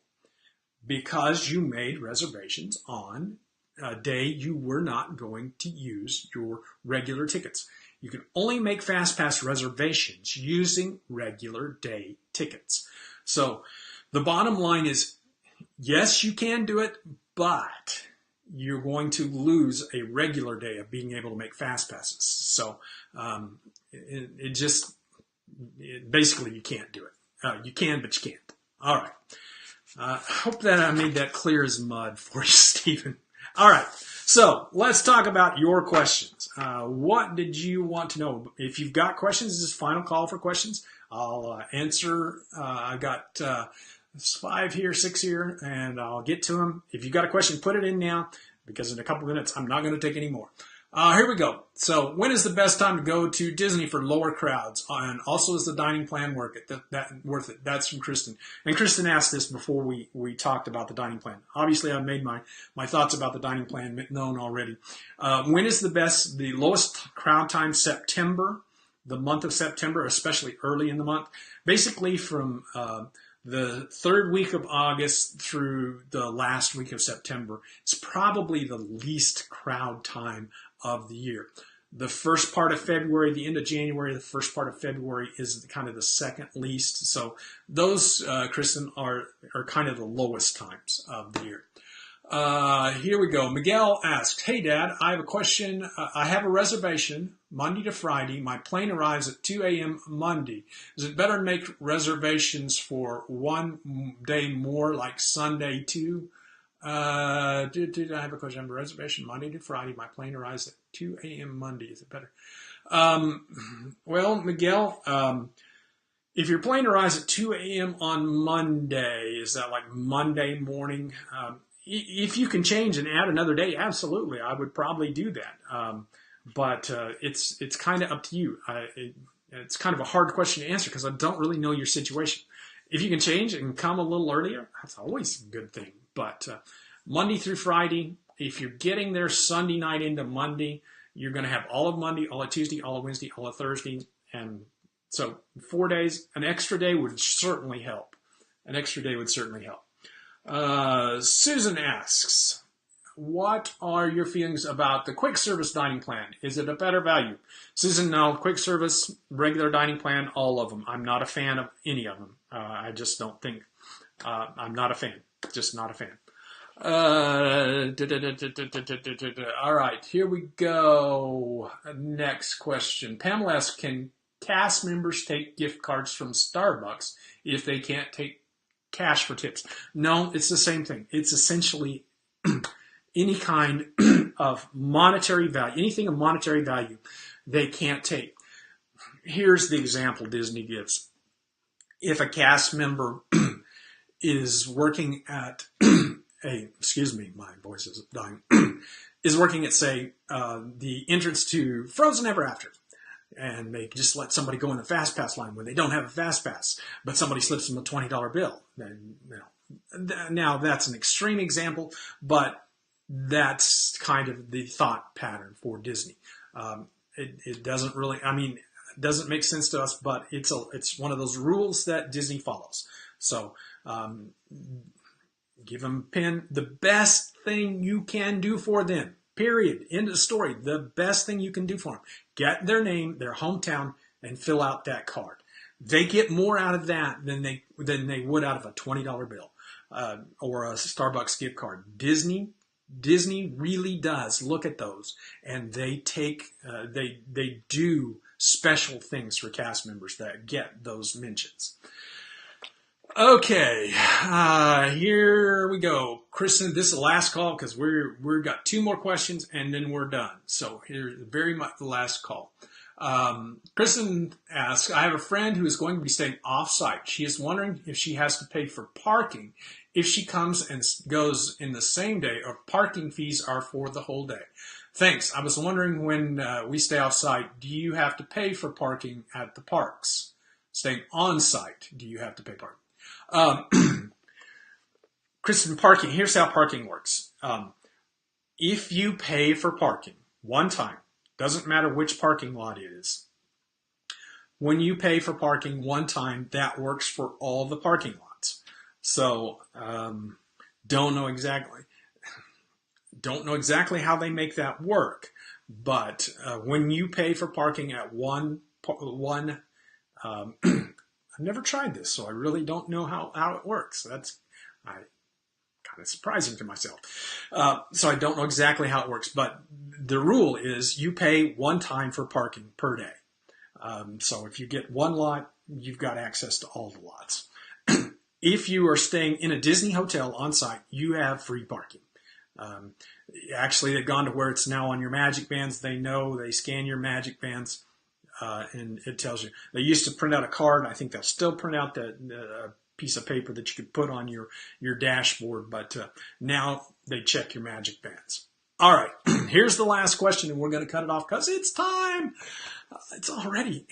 because you made reservations on a day you were not going to use your regular tickets. You can only make FastPass reservations using regular day tickets. So the bottom line is, yes, you can do it, but you're going to lose a regular day of being able to make fast passes. So basically you can't do it. You can, but you can't. All right. I hope that I made that clear as mud for you, Stephen. All right. So let's talk about your questions. What did you want to know? If you've got questions, this is final call for questions. I'll answer. I got 5 here, 6 here, and I'll get to them. If you've got a question, put it in now, because in a couple minutes, I'm not going to take any more. Here we go. So when is the best time to go to Disney for lower crowds? And also, is the dining plan worth it? That's from Kristen. And Kristen asked this before we talked about the dining plan. Obviously, I've made my thoughts about the dining plan known already. When is the lowest crowd time? September, the month of September, especially early in the month. Basically from the third week of August through the last week of September is probably the least crowd time of the year. The first part of February, the end of January, the first part of February is kind of the second least. So those, Kristen, are kind of the lowest times of the year. Here we go. Miguel asked, "Hey, Dad, I have a question. I have a reservation Monday to Friday. My plane arrives at 2 a.m. Monday. Is it better to make reservations for one day more, like Sunday too? I have a question. I have a reservation Monday to Friday. My plane arrives at 2 a.m. Monday. Is it better?" Well, Miguel, if your plane arrives at 2 a.m. on Monday, is that like Monday morning? If you can change and add another day, absolutely, I would probably do that. But it's kind of up to you. It's kind of a hard question to answer because I don't really know your situation. If you can change and come a little earlier, that's always a good thing. But Monday through Friday, if you're getting there Sunday night into Monday, you're going to have all of Monday, all of Tuesday, all of Wednesday, all of Thursday. And so 4 days, an extra day would certainly help. An extra day would certainly help. Susan asks, "What are your feelings about the quick service dining plan? Is it a better value?" Susan, no. Quick service, regular dining plan, all of them. I'm not a fan of any of them. I just don't think. I'm not a fan. Just not a fan. All right, here we go. Next question. Pamela asks, "Can cast members take gift cards from Starbucks if they can't take cash for tips?" No, it's the same thing. It's essentially any kind of monetary value, anything of monetary value they can't take. Here's the example Disney gives. If a cast member is working at excuse me, my voice is dying, is working at, say, the entrance to Frozen Ever After, and they just let somebody go in the Fast Pass line when they don't have a Fast Pass, but somebody slips them a $20 bill. Now, that's an extreme example, but that's kind of the thought pattern for Disney. It doesn't really, it doesn't make sense to us, but it's one of those rules that Disney follows. So give them a pin. The best thing you can do for them, period, end of story. The best thing you can do for them, get their name, their hometown, and fill out that card. They get more out of that than they would out of a $20 bill or a Starbucks gift card. Disney really does look at those, and they take they do special things for cast members that get those mentions. Okay, here we go. Kristen, this is the last call because we've got 2 more questions and then we're done. So here's very much the last call. Kristen asks, "I have a friend who is going to be staying off-site. She is wondering if she has to pay for parking if she comes and goes in the same day, or parking fees are for the whole day. Thanks. I was wondering, when we stay off-site, do you have to pay for parking at the parks? Staying on-site, do you have to pay parking?" Kristen, parking, here's how parking works. If you pay for parking one time, doesn't matter which parking lot it is, when you pay for parking one time, that works for all the parking lots. So don't know exactly how they make that work, but when you pay for parking at one I've never tried this, so I really don't know how it works. That's kind of surprising to myself. So I don't know exactly how it works, but the rule is you pay one time for parking per day. So if you get one lot, you've got access to all the lots. If you are staying in a Disney hotel on site, you have free parking. Actually, they've gone to where it's now on your Magic Bands. They scan your Magic Bands. And it tells you. They used to print out a card. I think they'll still print out the piece of paper that you could put on your dashboard, but now they check your Magic Bands. All right, here's the last question, and we're going to cut it off because it's time. It's already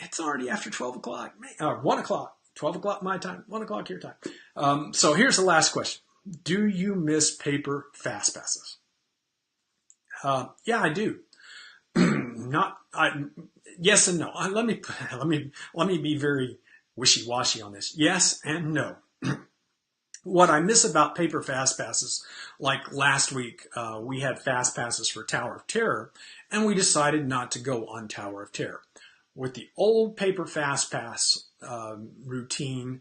after 12 o'clock, 1 o'clock, 12 o'clock my time, 1 o'clock your time. So here's the last question. Do you miss paper fast passes? Yeah, I do. Yes and no. Let me be very wishy-washy on this. Yes and no. What I miss about paper fast passes, like last week, we had fast passes for Tower of Terror, and we decided not to go on Tower of Terror. With the old paper fast pass routine,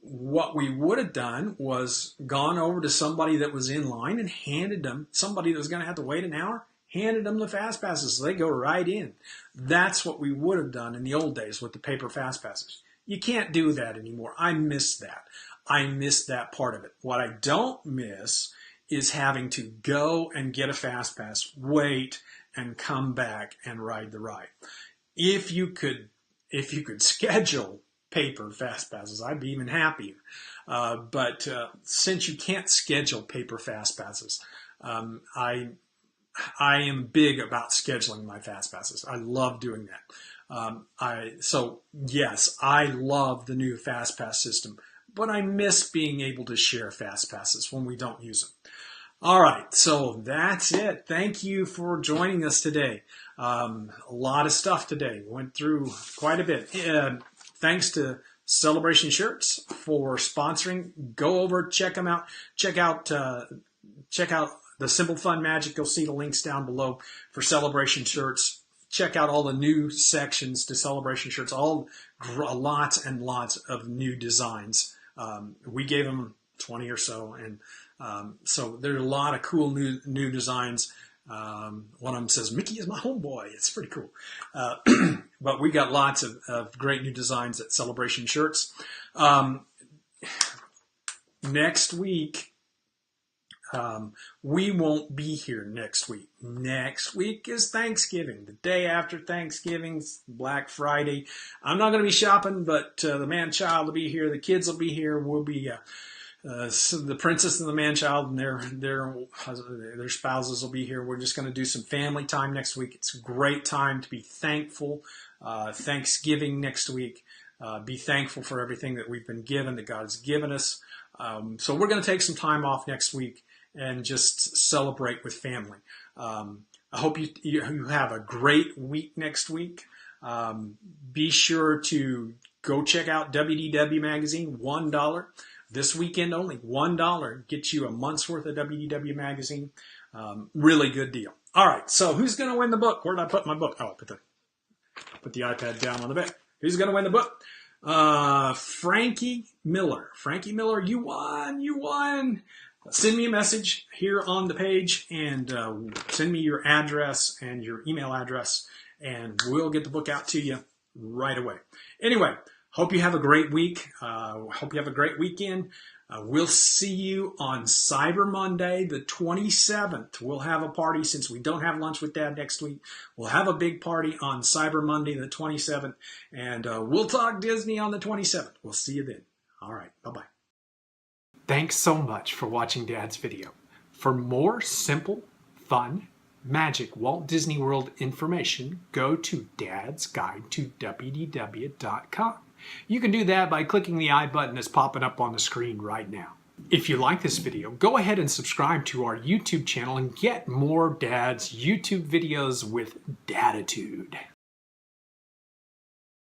what we would have done was gone over to somebody that was in line and handed them, somebody that was going to have to wait an hour, handed them the fast passes so they go right in. That's what we would have done in the old days with the paper fast passes. You can't do that anymore. I miss that. I miss that part of it. What I don't miss is having to go and get a fast pass, wait, and come back and ride the ride. If you could schedule paper fast passes, I'd be even happier. But since you can't schedule paper fast passes, I am big about scheduling my fast passes. I love doing that. So yes, I love the new fast pass system, but I miss being able to share fast passes when we don't use them. All right, so that's it. Thank you for joining us today. A lot of stuff today. Went through quite a bit. Thanks to Celebration Shirts for sponsoring. Go over, check them out. Check out the Simple Fun Magic. You'll see the links down below for Celebration Shirts. Check out all the new sections to Celebration Shirts. Lots and lots of new designs. We gave them 20 or so, and so there's a lot of cool new designs. One of them says, "Mickey is my homeboy." It's pretty cool. But we got lots of great new designs at Celebration Shirts. Next week, we won't be here next week. Next week is Thanksgiving. The day after Thanksgiving's Black Friday. I'm not going to be shopping, but the man-child will be here. The kids will be here. We'll be so the princess and the man-child and their spouses will be here. We're just going to do some family time next week. It's a great time to be thankful. Thanksgiving next week. Be thankful for everything that we've been given, that God has given us. So we're going to take some time off next week and just celebrate with family. I hope you have a great week next week. Be sure to go check out WDW Magazine, $1. This weekend only, $1 gets you a month's worth of WDW Magazine. Really good deal. All right, so who's going to win the book? Where did I put my book? Oh, I put the iPad down on the bed. Who's going to win the book? Frankie Miller. Frankie Miller, you won. Send me a message here on the page and send me your address and your email address, and we'll get the book out to you right away. Anyway, hope you have a great week. Hope you have a great weekend. We'll see you on Cyber Monday, the 27th. We'll have a party since we don't have lunch with Dad next week. We'll have a big party on Cyber Monday, the 27th, and we'll talk Disney on the 27th. We'll see you then. All right, bye-bye. Thanks so much for watching Dad's video. For more simple, fun, magic Walt Disney World information, go to dadsguidetowdw.com. You can do that by clicking the I button that's popping up on the screen right now. If you like this video, go ahead and subscribe to our YouTube channel and get more Dad's YouTube videos with Daditude.